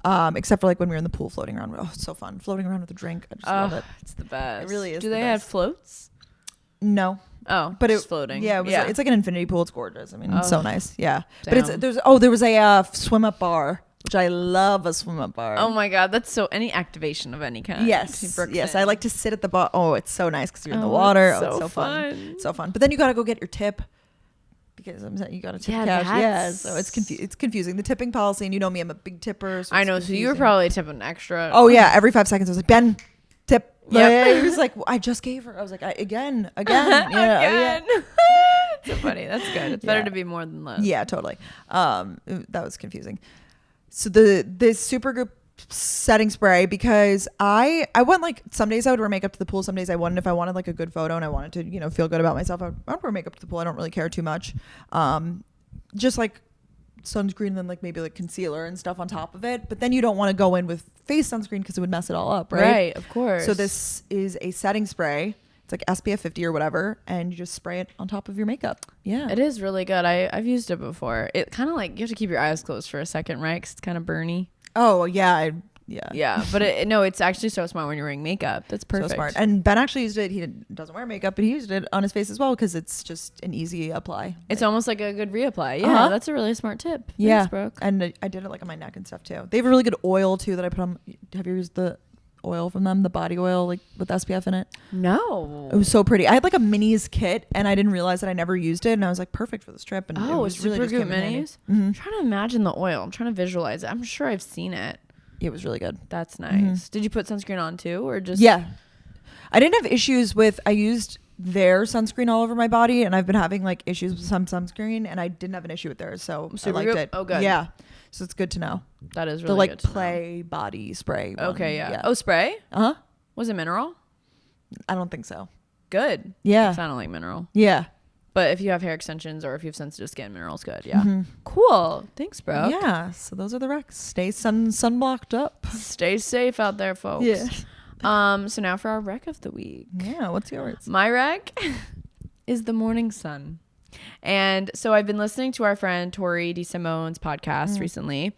except for like when we were in the pool floating around. Oh, it's so fun. Floating around with a drink. I just love it. It's the best. It really is. Do they have floats? No. Oh, but it's floating. Yeah, it's like an infinity pool. It's gorgeous. I mean, it's so nice. Yeah. Damn. But there was a swim up bar, which I love a swim up bar. Oh my God. That's any activation of any kind. Yes. I like to sit at the bar. Oh, it's so nice because you're in the water. It's so fun. So fun. But then you got to go get your tip because you got to tip cash. Yeah. So it's confusing. The tipping policy, and you know me, I'm a big tipper. So I know. So you were probably tipping extra. Oh yeah. Every 5 seconds I was like, Ben, tip. Yeah. He was like, well, I just gave her. I was like, again. Again. So funny. That's good. It's better to be more than less. Yeah, totally. That was confusing. So this Supergoop setting spray, because I went like some days I would wear makeup to the pool. Some days I wouldn't. If I wanted like a good photo and I wanted to, feel good about myself, I would wear makeup to the pool. I don't really care too much. Just like sunscreen, then like maybe like concealer and stuff on top of it. But then you don't want to go in with face sunscreen because it would mess it all up, right? Right, of course. So this is a setting spray. It's like SPF 50 or whatever, and you just spray it on top of your makeup. Yeah. It is really good. I've used it before. It kind of like, you have to keep your eyes closed for a second, right? Because it's kind of burny. Oh, yeah. Yeah. But it's actually so smart when you're wearing makeup. That's perfect. So smart. And Ben actually used it. He doesn't wear makeup, but he used it on his face as well because it's just an easy apply. It's almost like a good reapply. Yeah. That's a really smart tip. Yeah. Thanks, Brooke. And I did it like on my neck and stuff too. They have a really good oil too that I put on. Have you used the oil from them, the body oil, like with SPF in it? No. It was so pretty. I had like a minis kit and I didn't realize that I never used it, and I was like, perfect for this trip. And it was really good minis. I'm trying to imagine the oil. I'm trying to visualize it. I'm sure I've seen it. It was really good. That's nice. Did you put sunscreen on too, or just? Yeah, I didn't have issues with. I used their sunscreen all over my body, and I've been having like issues with some sunscreen, and I didn't have an issue with theirs, so I liked it. Oh, good. Yeah, so it's good to know. That is really the like good to play know. Body spray. Okay, yeah. Oh, spray? Was it mineral? I don't think so. Good. Yeah. It sounded like mineral. Yeah. But if you have hair extensions or if you have sensitive skin, mineral's good. Yeah. Cool. Thanks, bro. Yeah. So those are the recs. Stay sunblocked up. Stay safe out there, folks. Yeah. So now for our rec of the week. Yeah. What's yours? My rec is the morning sun. And so I've been listening to our friend Tori DeSimone's podcast recently.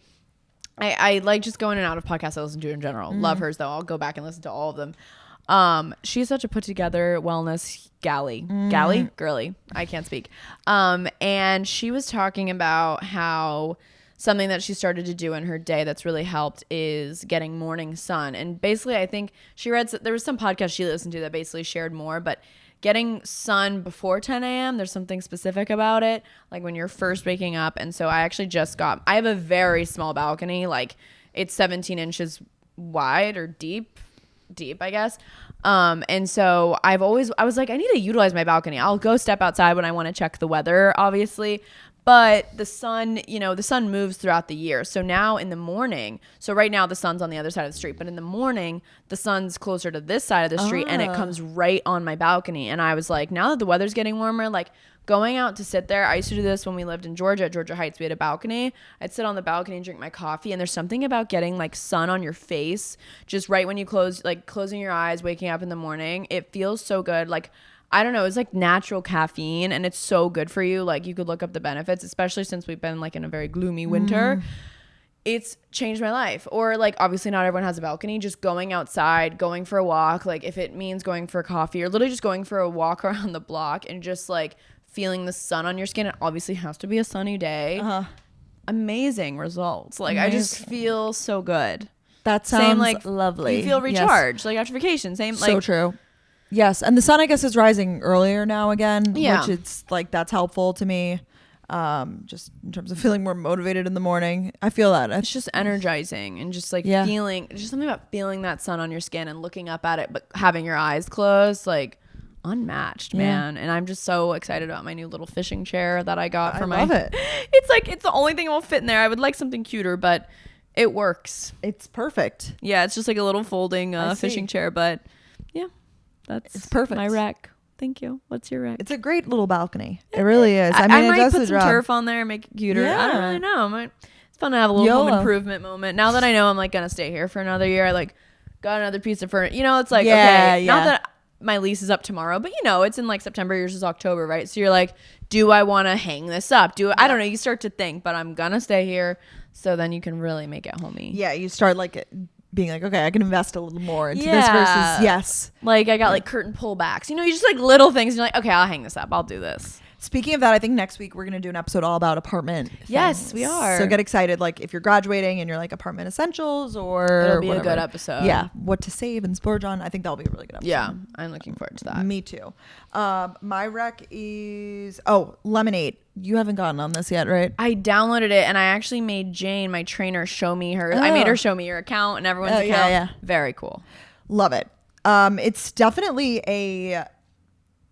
I like just going in and out of podcasts I listen to in general. Love hers though. I'll go back and listen to all of them. She's such a put together wellness girly. I can't speak. And she was talking about how something that she started to do in her day that's really helped is getting morning sun. And basically, I think she read, there was some podcast she listened to that basically shared more, but getting sun before 10 a.m., there's something specific about it, like when you're first waking up. And so I actually I have a very small balcony, like it's 17 inches wide or deep, I guess. And so I was like, I need to utilize my balcony. I'll go step outside when I want to check the weather, obviously. But the sun moves throughout the year. So now in the morning, so right now the sun's on the other side of the street, but in the morning, the sun's closer to this side of the street and it comes right on my balcony. And I was like, now that the weather's getting warmer, like going out to sit there. I used to do this when we lived in Georgia, at Georgia Heights. We had a balcony. I'd sit on the balcony and drink my coffee. And there's something about getting like sun on your face just right when you closing your eyes, waking up in the morning. It feels so good. Like, I don't know, it's like natural caffeine and it's so good for you. Like you could look up the benefits, especially since we've been like in a very gloomy winter. It's changed my life. Or like, obviously not everyone has a balcony, just going outside, going for a walk. Like if it means going for coffee or literally just going for a walk around the block and just like feeling the sun on your skin. It obviously has to be a sunny day. Amazing results. Like I just feel so good. That sounds same, like, lovely. You feel recharged like after vacation. Same, like so true. Yes, and the sun I guess is rising earlier now again, yeah. which it's like that's helpful to me. Just in terms of feeling more motivated in the morning. I feel that. It's just energizing and just like feeling, just something about feeling that sun on your skin and looking up at it, but having your eyes closed, like unmatched, man. And I'm just so excited about my new little fishing chair that I got for I love it. It's like, it's the only thing that will fit in there. I would like something cuter, but it works. It's perfect. Yeah, it's just like a little folding fishing chair, but yeah, it's perfect. My rec. Thank you. What's your rec? It's a great little balcony. It really is. I mean, it might does put the some job. turf on there and make it cuter. Yeah. I don't really know. It's fun to have a little YOLO. home improvement moment. Now that I know I'm like gonna stay here for another year, I like got another piece of furniture. You know, it's like okay, not that my lease is up tomorrow, but you know, it's in like September. Yours is October, right? So you're like, do I want to hang this up? I don't know. You start to think, but I'm gonna stay here, so then you can really make it homey. Yeah, you start like being like, okay, I can invest a little more into this versus yes. Like I got like curtain pullbacks. You know, you just like little things. And you're like, okay, I'll hang this up. I'll do this. Speaking of that, I think next week we're going to do an episode all about apartment things. Yes, we are. So get excited. Like if you're graduating and you're like apartment essentials or it'll be whatever. a good episode. Yeah. What to save and splurge on. I think that'll be a really good episode. Yeah. I'm looking forward to that. Me too. My rec is, Lemonade. You haven't gotten on this yet, right? I downloaded it and I actually made Jane, my trainer, show me her. I made her show me your account and everyone's account. Yeah. Very cool. Love it. It's definitely a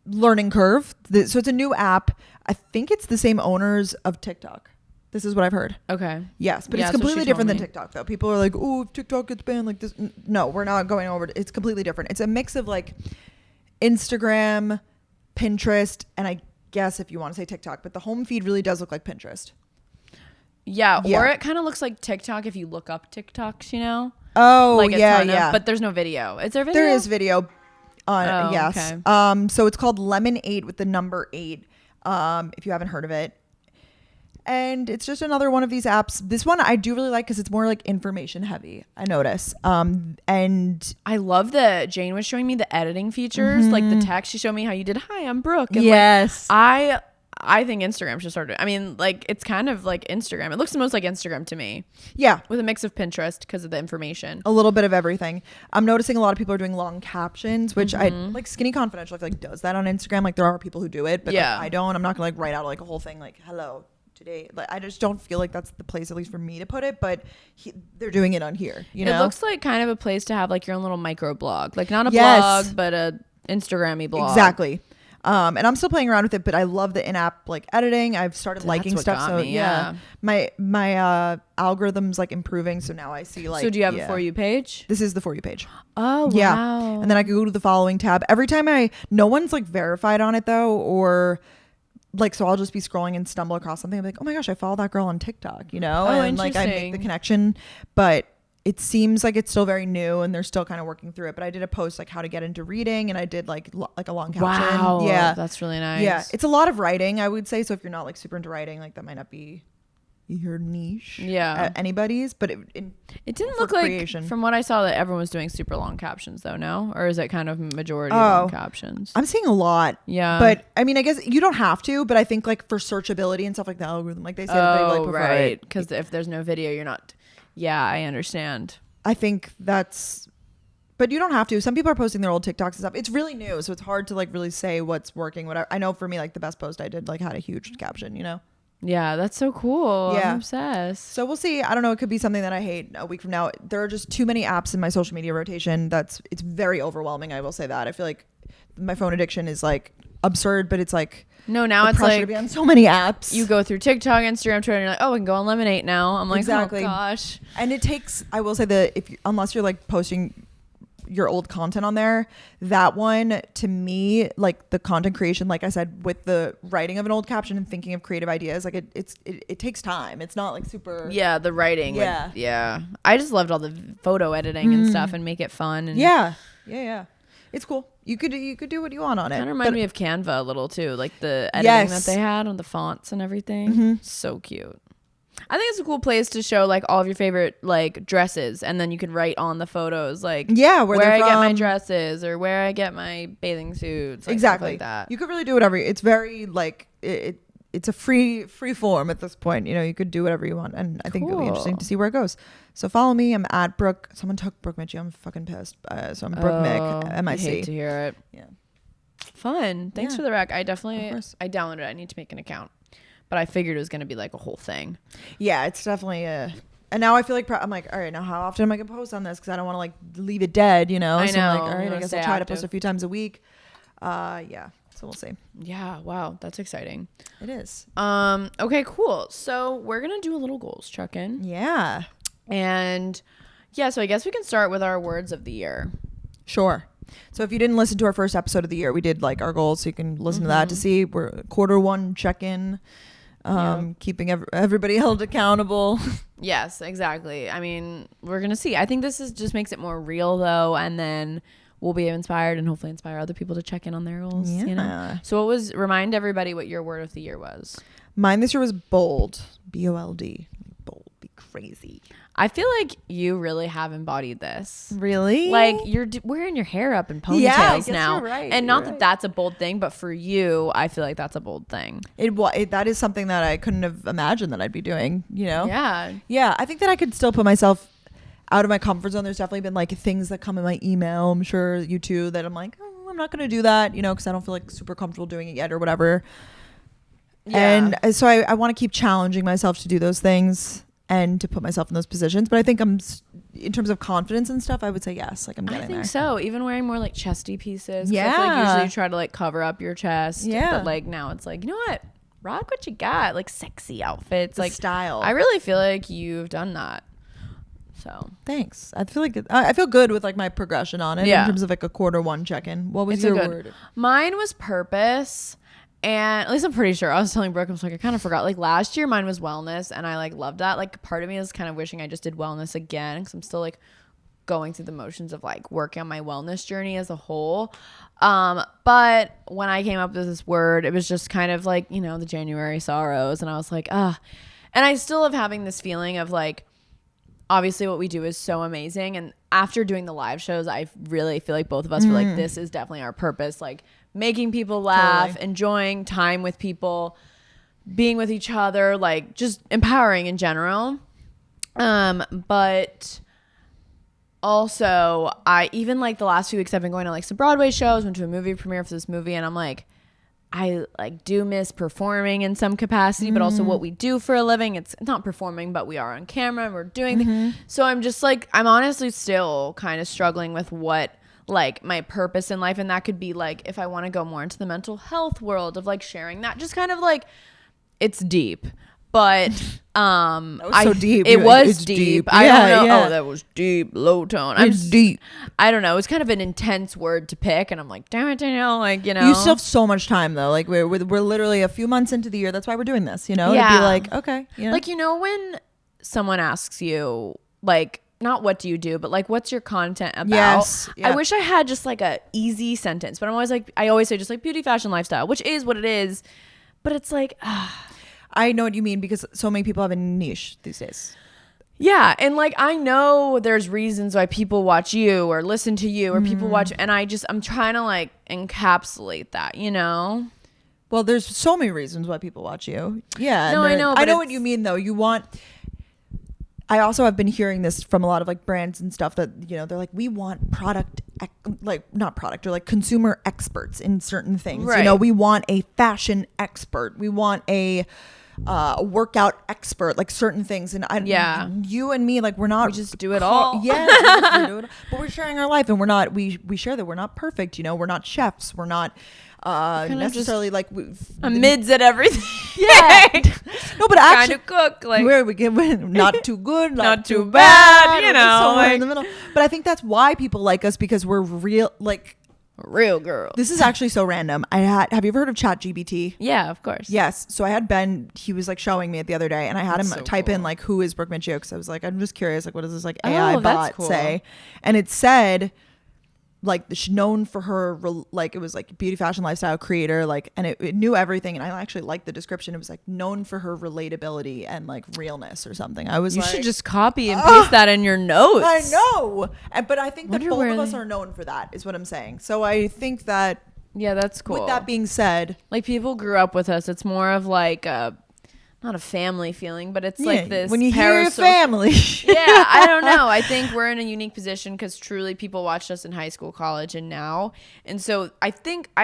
learning curve. So it's a new app. I think it's the same owners of TikTok. This is what I've heard. Okay. Yes, but it's completely different than TikTok though. People are like, oh, if TikTok gets banned like this. No, we're not going over. It's completely different. It's a mix of like Instagram, Pinterest, and I guess if you want to say TikTok, but the home feed really does look like Pinterest. Yeah, or it kind of looks like TikTok if you look up TikToks, you know? Oh, like yeah. But there's no video. Is there video? There is video. Yes. Okay. So it's called Lemon8 with the number 8. If you haven't heard of it. And it's just another one of these apps. This one I do really like because it's more like information heavy, I notice. And I love that Jane was showing me the editing features, like the text. She showed me how you did, hi, I'm Brooke. And yes. Like, I think Instagram should start it. I mean, like, it's kind of like Instagram. It looks the most like Instagram to me. Yeah. With a mix of Pinterest because of the information. A little bit of everything. I'm noticing a lot of people are doing long captions, which I like. Skinny Confidential, I feel like does that on Instagram. Like there are people who do it, but like, I don't. I'm not gonna like write out like a whole thing like hello today. Like I just don't feel like that's the place, at least for me, to put it. But they're doing it on here. You know, it looks like kind of a place to have like your own little micro blog, like not a blog, but a Instagram-y blog. Exactly. And I'm still playing around with it, but I love the in-app like editing. I've started liking stuff. So yeah, my algorithm's like improving. So now I see like. So do you have a For You page? This is the For You page. Oh, yeah. Wow. And then I could go to the following tab. Every time no one's like verified on it though, or like, so I'll just be scrolling and stumble across something. I'm like, oh my gosh, I follow that girl on TikTok, you know? Oh, and like I make the connection, but it seems like it's still very new and they're still kind of working through it. But I did a post like how to get into reading, and I did like a long caption. Wow. Yeah. That's really nice. Yeah. It's a lot of writing, I would say. So if you're not like super into writing, like that might not be your niche. Yeah. Anybody's, but it didn't look like, from what I saw, that everyone was doing super long captions though, no? Or is it kind of majority long captions? I'm seeing a lot. Yeah. But I mean, I guess you don't have to, but I think like for searchability and stuff like the algorithm, like they say that they like prefer right. Because if there's no video, you're not. Yeah, I understand. I think that's, but you don't have to. Some people are posting their old TikToks and stuff. It's really new, so it's hard to like really say what's working. Whatever. I know for me, like the best post I did like had a huge caption, you know? Yeah, that's so cool. Yeah. I'm obsessed. So we'll see. I don't know. It could be something that I hate a week from now. There are just too many apps in my social media rotation. It's very overwhelming. I will say that. I feel like my phone addiction is like absurd, but it's like, no, now it's like to be on so many apps. You go through TikTok, Instagram, Twitter, and you're like, oh, I can go on Lemonade now. I'm like, exactly. Oh gosh. And it takes, I will say that unless you're like posting your old content on there, that one to me, like the content creation, like I said, with the writing of an old caption and thinking of creative ideas, like it takes time. It's not like super. Yeah, the writing. Yeah. Like, yeah. I just loved all the photo editing and stuff and make it fun. And yeah. It's cool. You could do what you want on it. Kind of remind me of Canva a little too, like the editing that they had on the fonts and everything. So cute. I think it's a cool place to show like all of your favorite like dresses, and then you can write on the photos like where I get my dresses or where I get my bathing suits. Like, exactly. Stuff like that. You could really do whatever. It's very like it's a free form at this point. You know, you could do whatever you want, and I think it'll be interesting to see where it goes. So follow me. I'm at Brooke. Someone took Brooke Mitchie. I'm fucking pissed. So I'm Brooke Mick. MIC. I hate to hear it. Yeah. Fun. Thanks for the rec. I downloaded it. I need to make an account, but I figured it was going to be like a whole thing. Yeah, it's definitely and now I feel like I'm like, all right, now how often am I gonna post on this? Because I don't want to like leave it dead, you know. I know. I'm like, all right, I guess I'll try to post a few times a week. Yeah. So we'll see. Yeah. Wow. That's exciting. It is. Okay. Cool. So we're gonna do a little goals check-in. Yeah. And yeah, so I guess we can start with our words of the year. Sure. So if you didn't listen to our first episode of the year, we did like our goals, so you can listen to that to see. We're Q1 check-in, keeping everybody held accountable. Yes, exactly. I mean, we're gonna see. I think this is just makes it more real though, and then we'll be inspired and hopefully inspire other people to check in on their goals. Yeah. You know. So remind everybody what your word of the year was. Mine this year was bold. BOLD. Bold. Be crazy. I feel like you really have embodied this. Really? Like you're wearing your hair up in ponytails now. You're right. And not that that's a bold thing, but for you, I feel like that's a bold thing. That is something that I couldn't have imagined that I'd be doing, you know? Yeah. Yeah. I think that I could still put myself out of my comfort zone. There's definitely been like things that come in my email. I'm sure you too, that I'm like, oh, I'm not going to do that, you know, because I don't feel like super comfortable doing it yet or whatever. Yeah. And so I want to keep challenging myself to do those things and to put myself in those positions. But I think in terms of confidence and stuff, I would say yes. Like I'm getting there. I think so. Even wearing more like chesty pieces. Yeah. I feel like usually you try to like cover up your chest. Yeah. But like now it's like, you know what? Rock what you got. Like sexy outfits. Like style. I really feel like you've done that. So thanks. I feel like I feel good with like my progression on it in terms of like a Q1 check-in. What was your word? Mine was purpose. And at least I'm pretty sure. I was telling Brooke, I was like, I kind of forgot. Like last year, mine was wellness, and I like loved that. Like part of me is kind of wishing I just did wellness again, because I'm still like going through the motions of like working on my wellness journey as a whole. But when I came up with this word, it was just kind of like, you know, the January sorrows, and I was like, and I still have having this feeling of like, obviously what we do is so amazing, and after doing the live shows, I really feel like both of us were like, this is definitely our purpose, like making people laugh, enjoying time with people, being with each other, like just empowering in general. But also I even like the last few weeks I've been going to like some Broadway shows, went to a movie premiere for this movie, and I'm like, I like do miss performing in some capacity, but also what we do for a living. It's not performing, but we are on camera and we're doing so I'm just like, I'm honestly still kind of struggling with what like my purpose in life, and that could be like if I want to go more into the mental health world of like sharing that, just kind of like, it's deep, but that was so deep. It was deep. I don't know. Yeah. Oh, that was deep, low tone. It's deep. I don't know. It's kind of an intense word to pick, and I'm like, damn it, Danielle. Like, you know, you still have so much time though. Like we're literally a few months into the year. That's why we're doing this. You know, yeah. To be like, okay, you know? Like, you know, when someone asks you like, not what do you do, but like, what's your content about? Yes. Yeah. I wish I had just like a easy sentence, but I'm always like, I always say just like beauty, fashion, lifestyle, which is what it is. But it's like, I know what you mean, because so many people have a niche these days. yeah. And like, I know there's reasons why people watch you or listen to you or people watch, and I'm trying to like encapsulate that, you know? Well, there's so many reasons why people watch you. Yeah. No, I know. I know what you mean though. I also have been hearing this from a lot of like brands and stuff that, you know, they're like, we want consumer experts in certain things. Right. You know, we want a fashion expert. We want a workout expert, like certain things. And you and me, like, we're not. We just do it all. Yeah. we do it, but we're sharing our life, and we're not. We share that we're not perfect. You know, we're not chefs. We're not necessarily like mids at everything. Yeah. No, but actually, kind of cook like where we get not too good, not too bad, you know, somewhere like, in the middle. But I think that's why people like us, because we're real. Like, real girl. this is actually so random. Have you ever heard of ChatGPT? Yeah, of course. Yes. So I had Ben. He was like showing me it the other day, and I had him so type in cool. like, who is Brooke Michio? Because I was like, I'm just curious, like, what does this like AI bot cool. say? And it said, like, she's known for her, like, it was like beauty, fashion, lifestyle creator, like, and it knew everything. And I actually liked the description. It was like known for her relatability and like realness or something. I was You like, should just copy and paste that in your notes. I know, but I think that Wonder both where of us they- are known for that, is what I'm saying. So I think that, Yeah, that's cool. with that being said, like, people grew up with us. It's more of like not a family feeling, but it's like this when you hear your parasocial- family. Yeah, I don't know. I think we're in a unique position because truly people watched us in high school, college, and now. And so I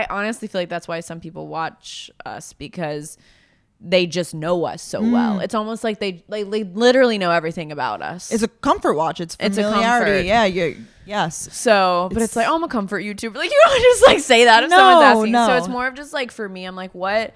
honestly feel like that's why some people watch us, because they just know us so well. It's almost like they literally know everything about us. It's a comfort watch. It's It's a familiarity. comfort. Yeah, yes. So, but it's like, oh, I'm a comfort YouTuber. Like, you don't just like say that if someone's asking. So it's more of just like, for me, I'm like, what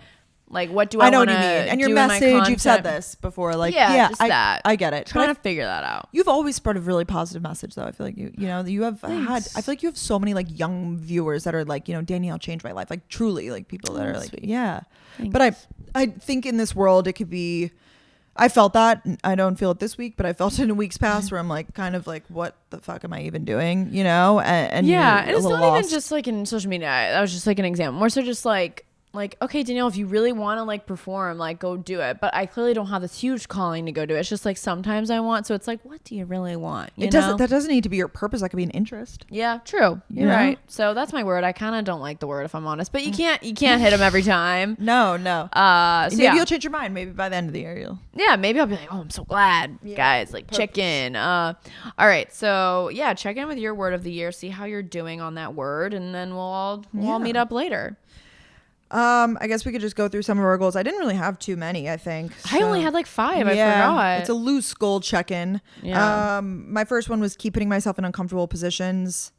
Like, what do I know want what to you mean. And your do in my message, you've said content? this before. Like, just that. I get it. Trying to figure that out. You've always spread a really positive message, though. I feel like you know, you have Thanks. I feel like you have so many like young viewers that are like, you know, Danielle changed my life. Like truly, like people that are like, sweet. yeah. Thanks. But I think in this world, it could be. I felt that. I don't feel it this week, but I felt it in weeks past where I'm like, kind of like, what the fuck am I even doing? You know? And yeah, and it's it's not lost. even just like in social media. That was just like an example. More so just like, okay, Danielle, if you really want to like perform, like go do it. But I clearly don't have this huge calling to go do it. It's just like sometimes I want. So it's like, what do you really want? You know? That doesn't need to be your purpose. That could be an interest. Yeah, true. You're know? right. So that's my word. I kind of don't like the word if I'm honest. But you can't hit them every time. No. So Maybe yeah. you'll change your mind. Maybe by the end of the year you'll. Yeah, maybe I'll be like, oh, I'm so glad, guys. Like, check in. All right, so yeah, check in with your word of the year. See how you're doing on that word, and then we'll all meet up later. I guess we could just go through some of our goals. I didn't really have too many, I think. I only had like 5. I forgot. It's a loose goal check-in. Yeah. My first one was keep putting myself in uncomfortable positions.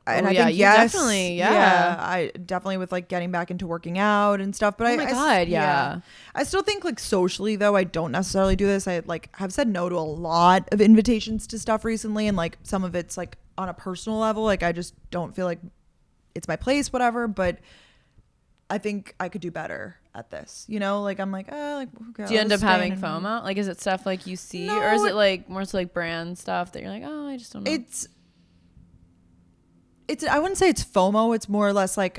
And I yeah, think you yes, definitely, yeah. I definitely with like getting back into working out and stuff. But Oh my God, yeah. I still think like socially though, I don't necessarily do this. I like have said no to a lot of invitations to stuff recently, and like some of it's like on a personal level. Like I just don't feel like it's my place, whatever. But I think I could do better at this. You know, like I'm like, oh, like okay, Do you I'll end up just stay having in- FOMO? Like, is it stuff like you see, No, or is it like more so like brand stuff that you're like, oh, I just don't know? It's I wouldn't say it's FOMO. It's more or less like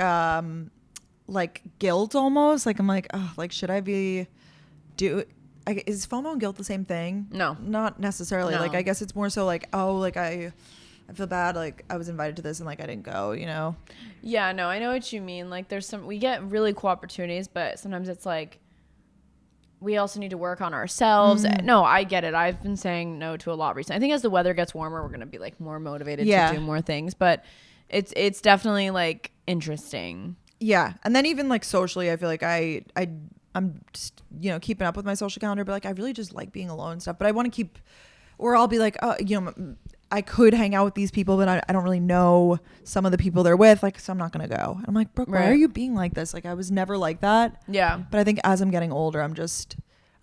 guilt almost. Like I'm like, oh, like should I be is FOMO and guilt the same thing? No. Not necessarily. No. Like I guess it's more so like, oh, like I feel bad, like I was invited to this and like I didn't go, you know? Yeah, no, I know what you mean. Like we get really cool opportunities, but sometimes it's like we also need to work on ourselves. No, I get it. I've been saying no to a lot recently. I think as the weather gets warmer, we're going to be like more motivated to do more things, but it's definitely like interesting. Yeah. And then even like socially, I feel like I'm just, you know, keeping up with my social calendar, but like I really just like being alone and stuff, but I want to keep, or I'll be like, oh, you know, I could hang out with these people, but I don't really know some of the people they're with, like, so I'm not gonna go. And I'm like, Brooke, why are you being like this? Like I was never like that. Yeah. But I think as I'm getting older,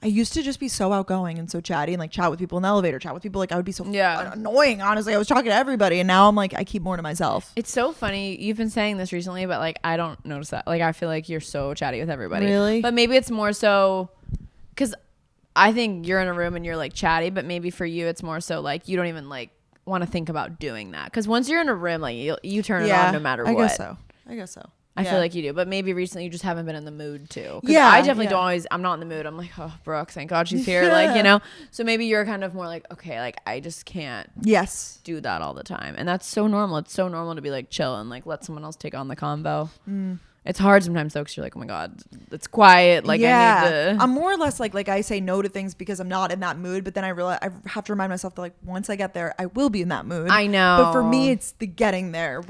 I used to just be so outgoing and so chatty and like chat with people in the elevator, chat with people. Like I would be so annoying, honestly. I was talking to everybody, and now I'm like, I keep more to myself. It's so funny. You've been saying this recently, but like I don't notice that. Like I feel like you're so chatty with everybody. Really? But maybe it's more so because I think you're in a room and you're like chatty, but maybe for you it's more so like you don't even like want to think about doing that, because once you're in a room, like you turn it on no matter what. I guess so. I feel like you do, but maybe recently you just haven't been in the mood to. Yeah, I definitely don't always. I'm not in the mood. I'm like, oh, Brooke, thank God she's here. Like, you know. So maybe you're kind of more like, okay, like I just can't. Yes. Do that all the time, and that's so normal. It's so normal to be like chill and like let someone else take on the convo. It's hard sometimes though, because you're like, oh my God, it's quiet. Like I need to. I'm more or less like I say no to things because I'm not in that mood, but then I realize I have to remind myself that like once I get there, I will be in that mood. I know. But for me, it's the getting there,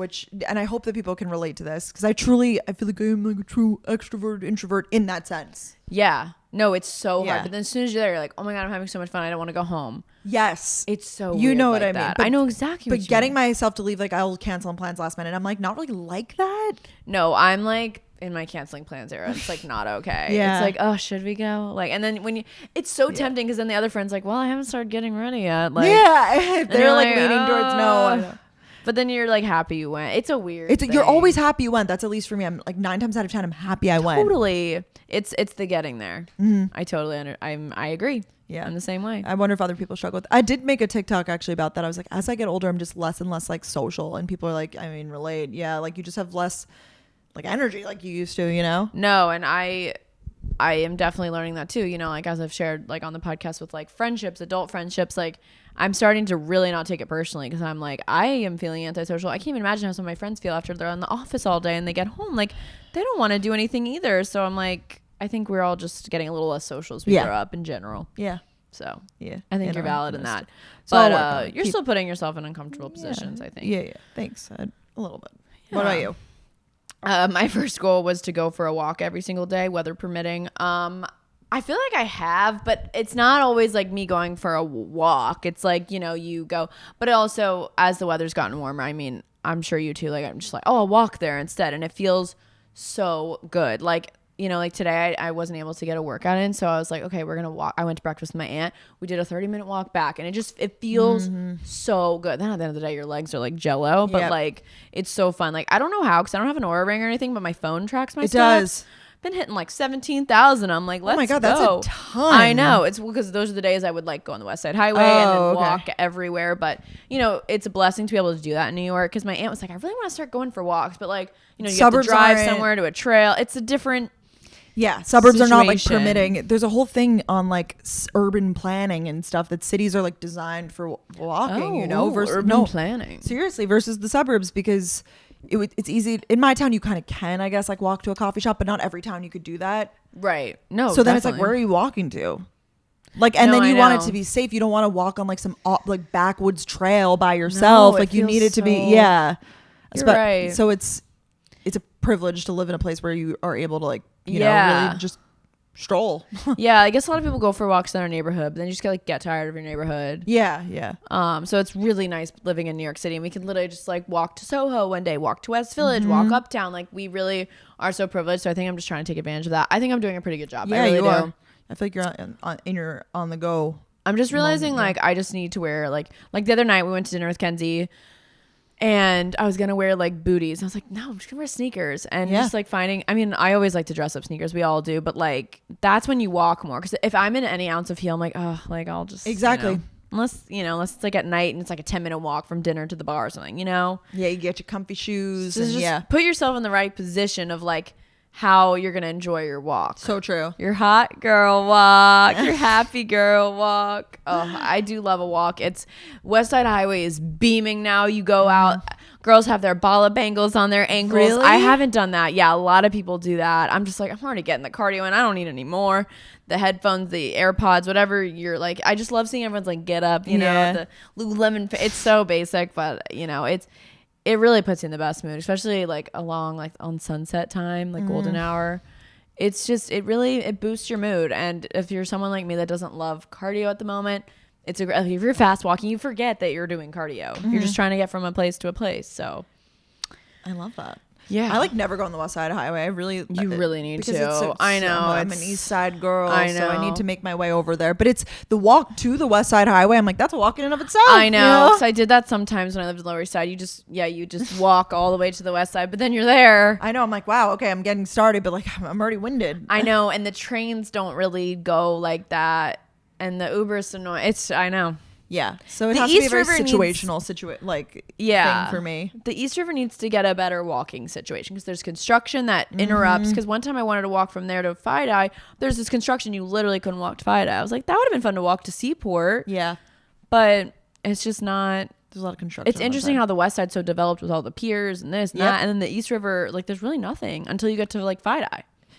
and I hope that people can relate to this, because I feel like I am like a true extrovert, introvert in that sense. Yeah. No, it's so Yeah. hard. But then as soon as you're there, you're like, oh my God, I'm having so much fun. I don't want to go home. Yes. It's so You weird know what like I mean. that. But- I know exactly what But you getting mean. myself to leave, like I'll cancel on plans last minute. I'm like not really like that. No, I'm like in my canceling plans era. It's like not okay. Yeah. It's like, oh, should we go? Like, and then it's so tempting, because then the other friend's like, well, I haven't started getting ready yet. Like, yeah. and They're you're like leaning towards no. I know. But then you're like happy you went. It's a weird thing. You're always happy you went. That's at least for me. I'm like 9 times out of 10, I'm happy I went. Totally. It's the getting there. I totally I agree. Yeah. I'm the same way. I wonder if other people struggle with. I did make a TikTok actually about that. I was like, as I get older, I'm just less and less like social, and people are like, I mean, relate. Yeah, like you just have less like energy like you used to, you know? No, and I am definitely learning that too. You know, like as I've shared like on the podcast with like friendships, adult friendships, like I'm starting to really not take it personally, because I'm like, I am feeling antisocial. I can't even imagine how some of my friends feel after they're in the office all day and they get home. Like they don't want to do anything either. So I'm like, I think we're all just getting a little less social as we grow up in general. Yeah. So Yeah. I think you're valid in that. So I'll work But on it. you're still putting yourself in uncomfortable positions, I think. Yeah. Thanks. A little bit. What about you? My first goal was to go for a walk every single day, weather permitting. I feel like I have, but it's not always like me going for a walk. It's like, you know, you go, but also as the weather's gotten warmer, I mean, I'm sure you too, like I'm just like, oh, I'll walk there instead. And it feels so good. Like you know, like today I wasn't able to get a workout in. So I was like, okay, we're going to walk. I went to breakfast with my aunt. We did a 30-minute walk back, and it feels so good. Then at the end of the day, your legs are like jello, but like it's so fun. Like, I don't know how, because I don't have an Aura ring or anything, but my phone tracks my steps. Been hitting like 17,000. I'm like, let's go. Oh my God, that's a ton. I know. It's because those are the days I would like go on the West Side Highway and then walk everywhere. But, you know, it's a blessing to be able to do that in New York, because my aunt was like, I really want to start going for walks. But like, you know, you have to drive somewhere to a trail. It's a different suburbs are not like permitting. There's a whole thing on like urban planning and stuff that cities are like designed for walking, you know, versus urban planning. Seriously, versus the suburbs, because it's easy. In my town, you kind of can, I guess, like walk to a coffee shop, but not every town you could do that. Right. No. So then it's like, where are you walking to? Like, and then you want it to be safe. You don't want to walk on like some like backwoods trail by yourself. Like you need it to be, You're right. So it's a privilege to live in a place where you are able to like, you know, really just stroll. Yeah, I guess a lot of people go for walks in our neighborhood, but then you just get tired of your neighborhood. Yeah. So it's really nice living in New York City, and we can literally just like walk to Soho one day, walk to West Village, walk uptown. Like, we really are so privileged. So I think I'm just trying to take advantage of that. I think I'm doing a pretty good job. Yeah, I really you do. are. I feel like you're on the go. I'm just realizing like I just need to wear like the other night we went to dinner with Kenzie, and I was going to wear like booties. I was like, no, I'm just going to wear sneakers. And just like finding, I mean, I always like to dress up sneakers. We all do. But like, that's when you walk more. Because if I'm in any ounce of heel, I'm like, oh, like I'll just. Exactly. You know, unless it's like at night and it's like a 10-minute walk from dinner to the bar or something, you know? Yeah, you get your comfy shoes. So just put yourself in the right position of like how you're going to enjoy your walk. So true. Your hot girl walk, your happy girl walk. Oh, I do love a walk. It's West Side Highway is beaming now. You go out, girls have their bala bangles on their ankles. Really? I haven't done that. Yeah, a lot of people do that. I'm just like, I'm already getting the cardio in. I don't need any more. The headphones, the AirPods, whatever you're like. I just love seeing everyone's like get up, you know, the Lululemon. It's so basic, but you know, it really puts you in the best mood, especially like along like on sunset time, like golden hour. It's just, it boosts your mood. And if you're someone like me that doesn't love cardio at the moment, if you're fast walking, you forget that you're doing cardio. You're just trying to get from a place to a place. So I love that. Yeah. I like never go on the West Side Highway. You really need to. It's I know. I'm an East Side girl, I know. so I need to make my way over there. But it's the walk to the West Side Highway. I'm like, that's a walk in and of itself. I know. You know? 'Cause I did that sometimes when I lived in the Lower East Side. You just walk all the way to the West Side, but then you're there. I know. I'm like, wow, okay, I'm getting started, but like, I'm already winded. I know. And the trains don't really go like that. And the Ubers annoying. I know. Yeah. So it has to be a very situational thing for me. The East River needs to get a better walking situation, because there's construction that interrupts. Because one time I wanted to walk from there to Fide. There's this construction, you literally couldn't walk to Fide. I was like, that would have been fun to walk to Seaport. Yeah. But it's just not. There's a lot of construction. It's interesting how the West Side's so developed with all the piers and this and that. And then the East River, like there's really nothing until you get to like Fide.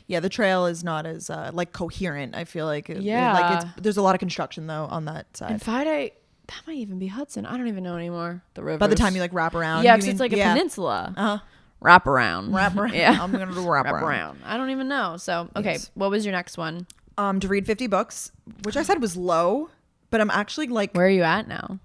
Yeah, the trail is not as like coherent, I feel like. There's a lot of construction though on that side. And Fide, that might even be Hudson. I don't even know anymore. The river. By the time you like wrap around. Yeah, because it's like a peninsula. Uh-huh. Wrap around. Yeah. I'm going to do wrap around. I don't even know. So, okay. Yes. What was your next one? To read 50 books, which I said was low, but I'm actually like. Where are you at now?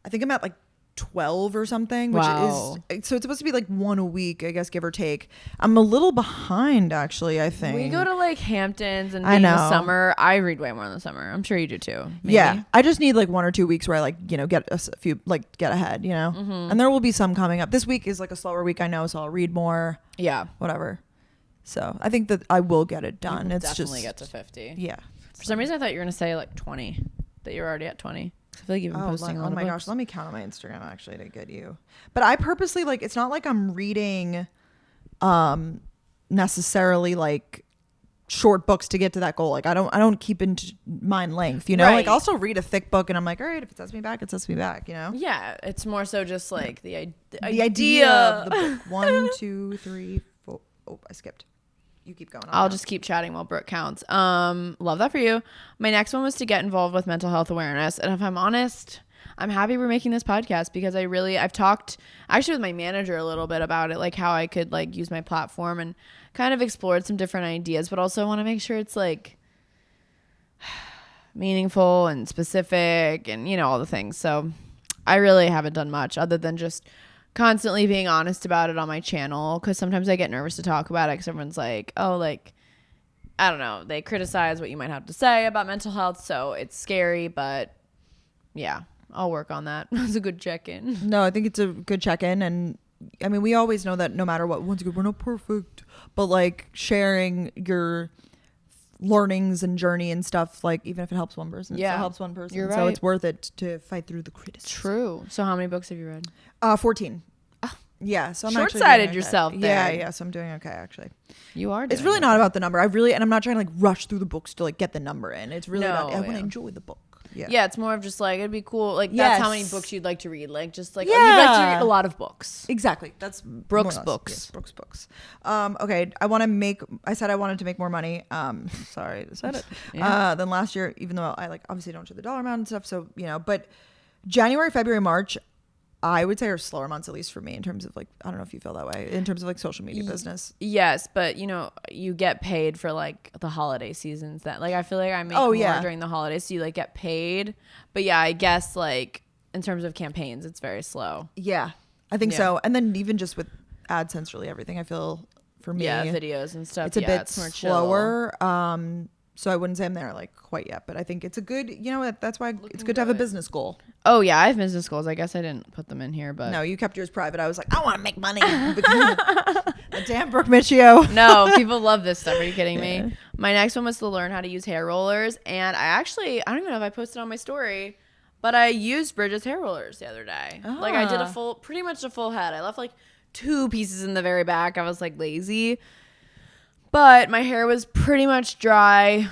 I think I'm at like 12 or something, which is so it's supposed to be like one a week, I guess, give or take. I'm a little behind, actually. I think we go to like Hamptons and being the summer. I read way more in the summer. I'm sure you do too. Maybe. Yeah, I just need like 1 or 2 weeks where I like, you know, get a few, like get ahead, you know. And there will be some coming up. This week is like a slower week, I know, so I'll read more. Yeah, whatever. So I think that I will get it done. It's definitely get to 50. Yeah. For some reason, I thought you were gonna say like 20. That you're already at 20. I feel like you've been posting a lot of books. Gosh, let me count on my Instagram actually to get you. But I purposely like, it's not like I'm reading necessarily like short books to get to that goal. Like I don't keep in mind length, you know. Right. Like I'll still read a thick book and I'm like, all right, if it sets me back, it sets me back, you know. Yeah, it's more so just like the idea of the book. 1, 2, 3, 4. Oh, I skipped. You keep going. I'll just keep chatting while Brooke counts. Love that for you. My next one was to get involved with mental health awareness. And if I'm honest, I'm happy we're making this podcast because I've talked actually with my manager a little bit about it, like how I could like use my platform and kind of explored some different ideas, but also want to make sure it's like meaningful and specific and, you know, all the things. So I really haven't done much other than just constantly being honest about it on my channel, because sometimes I get nervous to talk about it because everyone's like, oh, like I don't know. They criticize what you might have to say about mental health. So it's scary, but yeah, I'll work on that. It's a good check-in. No, I think it's a good check-in. And I mean, we always know that no matter what, once again, we're not perfect, but like sharing your learnings and journey and stuff, like even if it helps one person, it still helps one person. You're right. So it's worth it to fight through the criticism. True. So how many books have you read? 14. Oh, yeah. So I'm short-sighted yourself there. Yeah. So I'm doing okay, actually. You are. It's really not about the number. And I'm not trying to like rush through the books to like get the number in. It's really about, I want to enjoy the book. Yeah, it's more of just like, it'd be cool. Like, that's how many books you'd like to read. Like, just like, you'd like to read a lot of books. Exactly. That's Brooks books. Yes, Brooks books. Okay. I said I wanted to make more money. Sorry, I said it. Than last year, even though I like obviously don't show the dollar amount and stuff. So, but January, February, March, I would say are slower months, at least for me, in terms of like, I don't know if you feel that way, in terms of like social media business. Yes, but you get paid for like the holiday seasons. That like I feel like I make more during the holidays, so you like get paid. But yeah, I guess like in terms of campaigns, it's very slow. Yeah, I think so. And then even just with AdSense, really everything, I feel for me, videos and stuff, it's a bit slower. So I wouldn't say I'm there like quite yet, but I think it's a good, that's why it's good to have a business goal. Oh yeah, I have business goals. I guess I didn't put them in here, but no, you kept yours private. I was like, I want to make money. Damn, Brooke Michio. No, people love this stuff. Are you kidding me? My next one was to learn how to use hair rollers, and I don't even know if I posted on my story, but I used Bridget's hair rollers the other day. Like I did pretty much a full head. I left like 2 pieces in the very back. I was like lazy. But my hair was pretty much dry,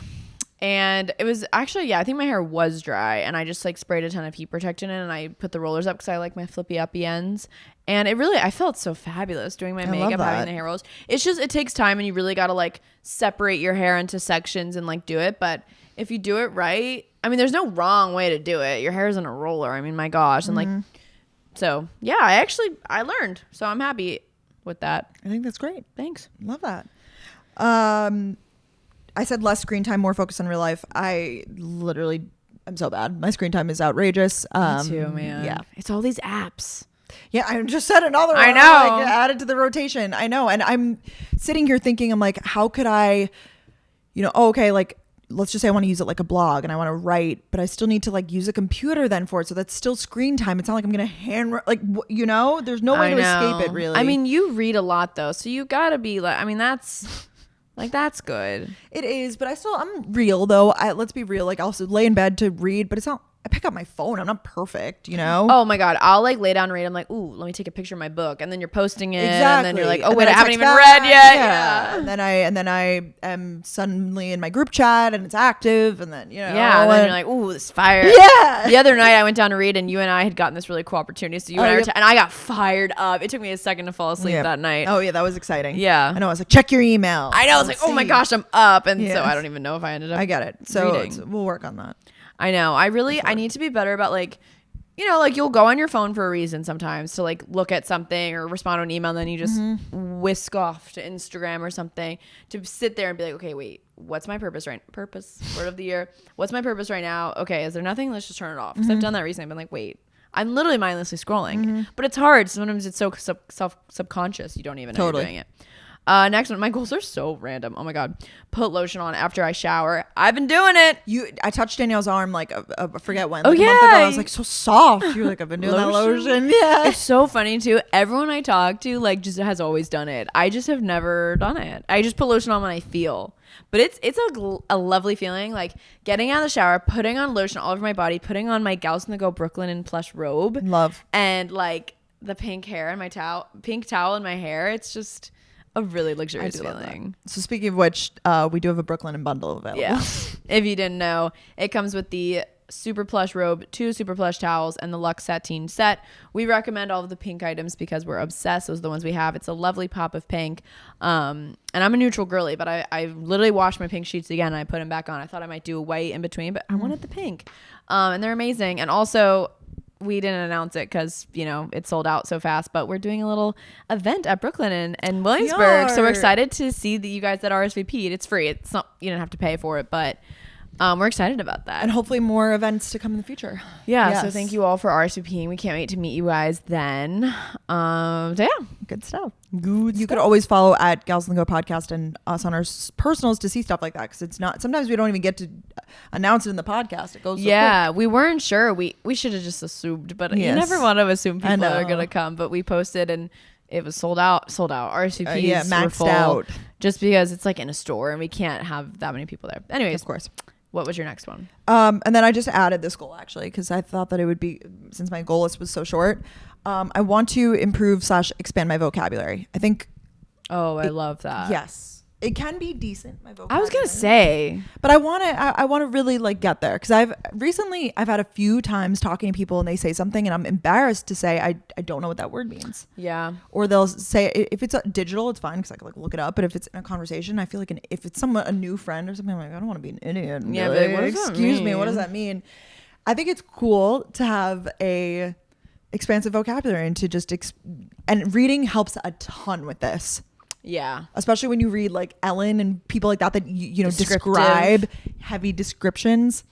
and it was actually, I think my hair was dry, and I just like sprayed a ton of heat protectant in, and I put the rollers up because I like my flippy uppy ends, and I felt so fabulous doing my makeup, having the hair rollers. It's just, it takes time, and you really got to like separate your hair into sections and like do it, but if you do it right, I mean, there's no wrong way to do it. Your hair isn't a roller. I mean, my gosh. And like, so yeah, I learned, so I'm happy with that. I think that's great. Thanks. Love that. I said less screen time, more focus on real life. I'm so bad. My screen time is outrageous. Me too, man. Yeah. It's all these apps. Yeah, I just said another one. I know. Like, add it to the rotation. I know. And I'm sitting here thinking, I'm like, how could I, okay, like, let's just say I want to use it like a blog and I want to write, but I still need to like use a computer then for it. So that's still screen time. It's not like I'm going to there's no way to escape it really. I mean, you read a lot though. So you got to be like, I mean, that's good. It is, but I'm real though. Let's be real. Like I'll lay in bed to read, but it's not, I pick up my phone. I'm not perfect, Oh my God. I'll like lay down and read. I'm like, ooh, let me take a picture of my book. And then you're posting it. Exactly. And then you're like, oh wait, I haven't even read yet. Yeah. And then I am suddenly in my group chat and it's active. And then, Yeah. And then you're like, ooh, this fire. Yeah. The other night I went down to read and you and I had gotten this really cool opportunity. So you and I were and I got fired up. It took me a second to fall asleep that night. Oh yeah. That was exciting. Yeah. I know. I was like, check your email. I know. I was like, oh my gosh, I'm up. And so I don't even know if I ended up I get it. So reading. We'll work on that. I know. I need to be better about like, like you'll go on your phone for a reason sometimes to like look at something or respond to an email. And then you just whisk off to Instagram or something to sit there and be like, okay, wait, what's my purpose word of the year. What's my purpose right now? Okay. Is there nothing? Let's just turn it off. Cause I've done that recently. I've been like, wait, I'm literally mindlessly scrolling, but it's hard. Sometimes it's so subconscious. You don't even know you're doing it. Next one, my goals are so random. Oh my God. Put lotion on after I shower. I've been doing it. I touched Danielle's arm like I forget when. Oh like yeah. A month ago. I was like so soft. You're like, I've been doing that lotion. Yeah. It's so funny too. Everyone I talk to like just has always done it. I just have never done it. I just put lotion on when I feel. But it's a lovely feeling, like getting out of the shower, putting on lotion all over my body, putting on my Gals in the Go Brooklyn and plush robe. Love. And like the pink hair and my pink towel in my hair. It's just a really luxurious feeling. So speaking of which, we do have a Brooklyn bundle available. Yeah. If you didn't know, it comes with the super plush robe, 2 super plush towels, and the Luxe Sateen set. We recommend all of the pink items because we're obsessed. Those are the ones we have. It's a lovely pop of pink. And I'm a neutral girly, but I literally washed my pink sheets again and I put them back on. I thought I might do a white in between, but I wanted the pink. And they're amazing. And also, we didn't announce it because, it sold out so fast, but we're doing a little event at Brooklyn and Williamsburg. So we're excited to see that you guys that RSVP'd. It's free. It's not, you don't have to pay for it, but we're excited about that. And hopefully more events to come in the future. Yeah. Yes. So thank you all for RSVPing. We can't wait to meet you guys then. So yeah. Good stuff. You could always follow at Gals on the Go podcast and us on our personals to see stuff like that, because it's not, sometimes we don't even get to announce it in the podcast. It goes so quick. We weren't sure. We should have just assumed, but you never want to assume people are gonna come. But we posted and it was sold out. RSVPs maxed were full, out, just because it's like in a store and we can't have that many people there. Anyways, of course. What was your next one? And then I just added this goal, actually, because I thought that it would be, since my goal list was so short, I want to improve / expand my vocabulary. I think. Oh, I love that. Yes. It can be decent, my vocabulary. I was gonna say, but I want to really like get there, because I've had a few times talking to people and they say something and I'm embarrassed to say I don't know what that word means. Yeah. Or they'll say, if it's digital, it's fine because I can like look it up. But if it's in a conversation, I feel like if it's a new friend or something, I'm like, I don't want to be an idiot. Yeah. Like, What does that excuse me, mean? what does that mean? I think it's cool to have a expansive vocabulary and to just and reading helps a ton with this. Yeah. Especially when you read like Ellen and people like that you know Descriptive. describe heavy descriptions.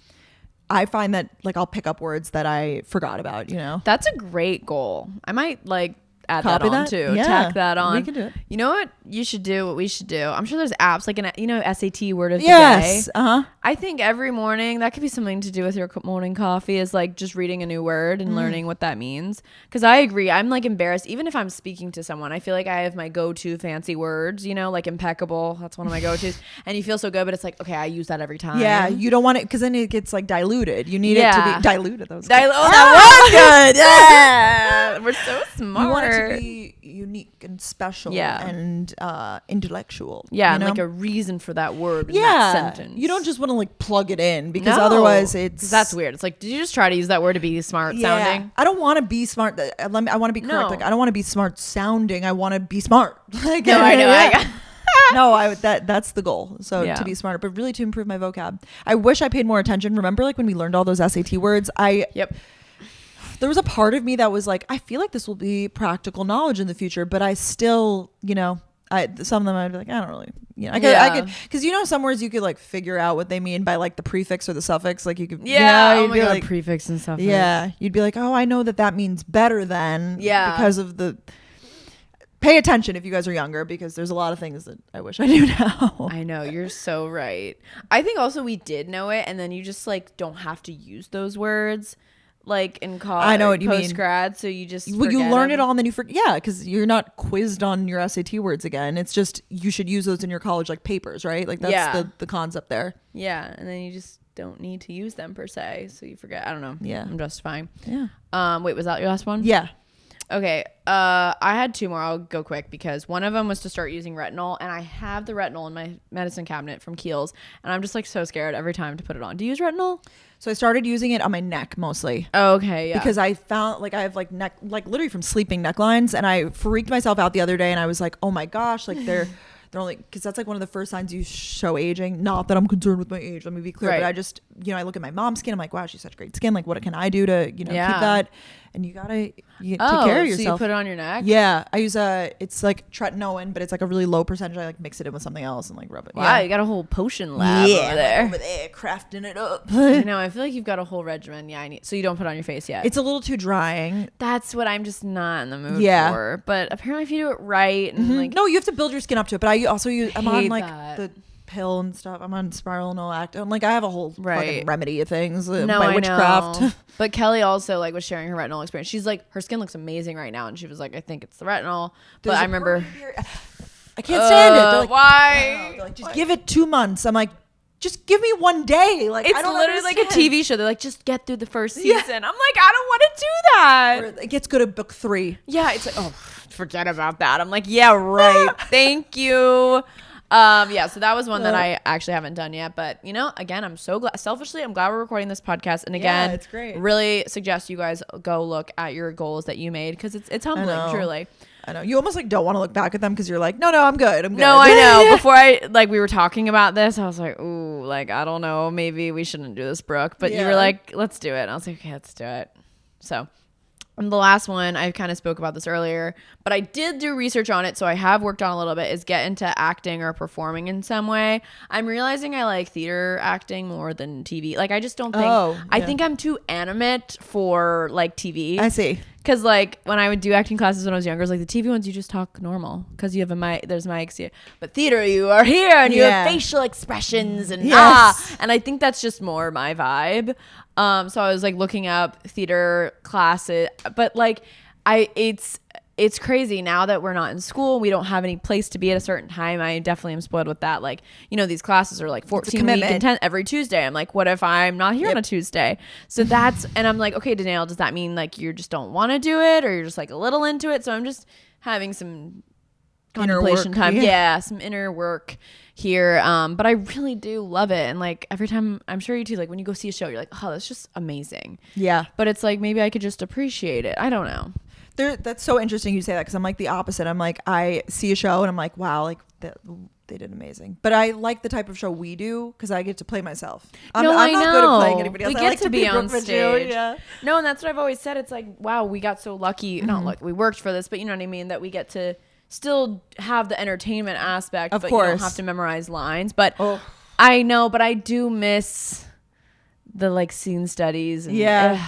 I find that like I'll pick up words that I forgot about, you know. That's a great goal. I might like add Copy that on that? too. Yeah. Tack that on. We can do it. You know what you should do? What we should do? I'm sure there's apps like SAT word of the Yes. day. Uh-huh. I think every morning that could be something to do with your morning coffee, is like just reading a new word and learning what that means. Because I agree, I'm like embarrassed even if I'm speaking to someone. I feel like I have my go-to fancy words, you know, like impeccable. That's one of my go-tos, and you feel so good, but it's like, okay, I use that every time. Yeah, you don't want it, because then it gets like diluted. You need it to be diluted. That was good. That was good. Yeah, we're so smart. You want it to be unique and special, Yeah. and intellectual. Yeah, you and know? like a reason for that word in yeah that sentence. You don't just want to like plug it in, because otherwise 'cause that's weird. It's like, did you just try to use that word to be smart sounding? I don't want to be smart. I want to be correct. No. Like, I don't want to be smart sounding. I want to be smart. Like, No, I know. yeah. No, that's the goal. So Yeah. to be smarter, but really to improve my vocab. I wish I paid more attention. Remember, like when we learned all those SAT words, Yep. there was a part of me that was like, I feel like this will be practical knowledge in the future, but I still, you know, some of them I'd be like, I don't really, you know, I could, because you know, some words you could like figure out what they mean by like the prefix or the suffix, like you could, Yeah. you know, Oh my you'd be god, like, prefix and stuff. yeah, you'd be like, oh, I know that means better than, Yeah. because of the. Pay attention if you guys are younger, because there's a lot of things that I wish I knew now. I know, you're so right. I think also we did know it, and then you just like don't have to use those words like in college. I know what you mean. Post grad, so you just Well, you forget learn them. it all and then you forget. Yeah, because you're not quizzed on your SAT words again. It's just you should use those in your college like papers, right? Like that's the concept there. Yeah, and then you just don't need to use them per se, so you forget. I don't know. Yeah. I'm justifying. Yeah. Wait, was that your last one? Yeah. Okay, I had two more. I'll go quick because one of them was to start using retinol, and I have the retinol in my medicine cabinet from Kiehl's, and I'm just like so scared every time to put it on. Do you use retinol? So I started using it on my neck mostly. Oh, okay, yeah. Because I found like I have like neck, like literally from sleeping necklines, and I freaked myself out the other day, and I was like, oh my gosh, like they're only, because that's like one of the first signs you show aging. Not that I'm concerned with my age, let me be clear, Right. but I just, you know, I look at my mom's skin, I'm like, wow, she's such great skin. Like, what can I do to, you know, Yeah. keep that? And you gotta take care of yourself. So you put it on your neck? Yeah, I use it's like tretinoin, but it's like a really low percentage. I like mix it in with something else and like rub it. Wow, Yeah. you got a whole potion lab over there. Over there, crafting it up. I know. I feel like you've got a whole regimen. Yeah, I need. So you don't put it on your face yet. It's a little too drying. That's what I'm just not in the mood Yeah. for. But apparently, if you do it right, and like, No, you have to build your skin up to it. But I also use. I'm on hate like that. the pill and stuff. I'm on spiral no act. I'm like I have a whole Right. fucking remedy of things no, by I witchcraft. know. But Kelly also like was sharing her retinol experience. She's like, her skin looks amazing right now, and she was like, I think it's the retinol. But There's I a remember. part of your- I can't stand it. They're like, Why? They're like, just give it 2 months. I'm like, just give me one day. Like It's I don't literally like a understand. TV show. They're like, just get through the first Yeah. season. I'm like, I don't want to do that. Or it gets good at book 3. Yeah, it's like, oh, forget about that. I'm like, yeah, right. Thank you. Yeah, so that was one that I actually haven't done yet. But, you know, again, I'm so glad. Selfishly, I'm glad we're recording this podcast. And again, it's great. Really suggest you guys go look at your goals that you made, because it's humbling, know. truly. I know. You almost like don't want to look back at them because you're like, no, I'm good. I'm good. No, I know. Before we were talking about this, I was like, ooh, like, I don't know. Maybe we shouldn't do this, Brooke. But you were Yeah. like, let's do it. And I was like, okay, let's do it. So, and the last one, I kind of spoke about this earlier, but I did do research on it, so I have worked on a little bit, is get into acting or performing in some way. I'm realizing I like theater acting more than TV. Like, I just don't think, I think I'm too animate for like TV. I see. Because like when I would do acting classes when I was younger, it was like the TV ones you just talk normal because you have a mic. There's mics here, but theater you are here and you have facial expressions and and I think that's just more my vibe. So I was like looking up theater classes, but like it's crazy now that we're not in school. We don't have any place to be at a certain time. I definitely am spoiled with that. Like, you know, these classes are like 14 week and every Tuesday. I'm like, what if I'm not here on a Tuesday? So and I'm like, okay, Danae, does that mean like you just don't want to do it or you're just like a little into it? So I'm just having some contemplation time. Yeah, some inner work here. But I really do love it. And like every time, I'm sure you too, like when you go see a show, you're like, oh, that's just amazing. Yeah. But it's like, maybe I could just appreciate it. I don't know. That's so interesting you say that because I'm like the opposite. I'm like, I see a show and I'm like, wow, like they did amazing. But I like the type of show we do because I get to play myself. I'm not good at playing anybody else. We I get like to be on stage. Yeah. No, and that's what I've always said. It's like, wow, we got so lucky. Not like we worked for this, but you know what I mean? That we get to still have the entertainment aspect. Of course. You don't have to memorize lines. But I know, but I do miss the like scene studies. And,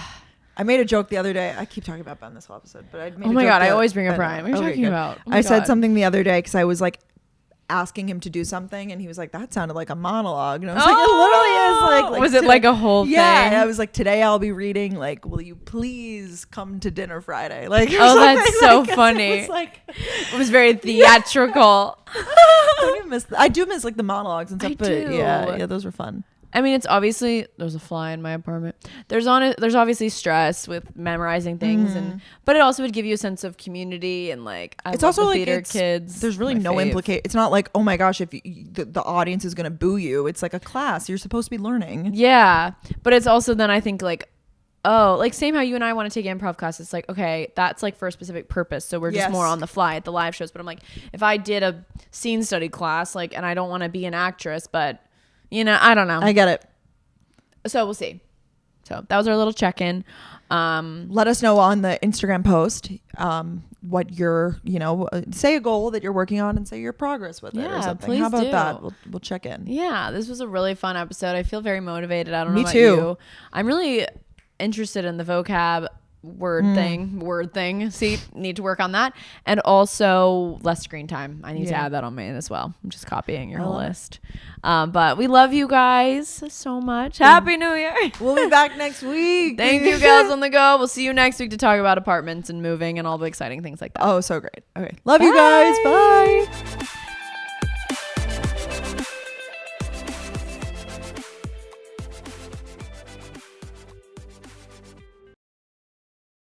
I made a joke the other day. I keep talking about Ben this whole episode, but I made oh my god, I always bring up Brian. What are you talking about? I said something the other day because I was like asking him to do something, and he was like, "That sounded like a monologue," and I was like, "It literally is." Like was it like a whole thing? Yeah, and I was like, "Today I'll be reading like, will you please come to dinner Friday?" Like, that's so funny. It was very theatrical. I do miss like the monologues and stuff, but yeah, those were fun. I mean, it's obviously there's a fly in my apartment. There's obviously stress with memorizing things, but it also would give you a sense of community and like it's also like theater kids. There's really no implication. It's not like, oh my gosh, if the audience is gonna boo you. It's like a class. You're supposed to be learning. Yeah, but it's also then I think like, oh, like same how you and I want to take improv classes. It's like, okay, that's like for a specific purpose. So we're just more on the fly at the live shows. But I'm like, if I did a scene study class, like, and I don't want to be an actress, but you know, I don't know. I get it. So we'll see. So that was our little check-in. Let us know on the Instagram post what your, say a goal that you're working on and say your progress with it or something. Please How about that? We'll check in. Yeah, this was a really fun episode. I feel very motivated. I don't know Me about too. you. I'm really interested in the vocab word thing. See, need to work on that. And also less screen time. I need to add that on mine as well. I'm just copying your whole list. But we love you guys so much. Happy New Year. We'll be back next week. Thank you, guys on the go. We'll see you next week to talk about apartments and moving and all the exciting things like that. Oh, so great. Okay. Love you guys. Bye.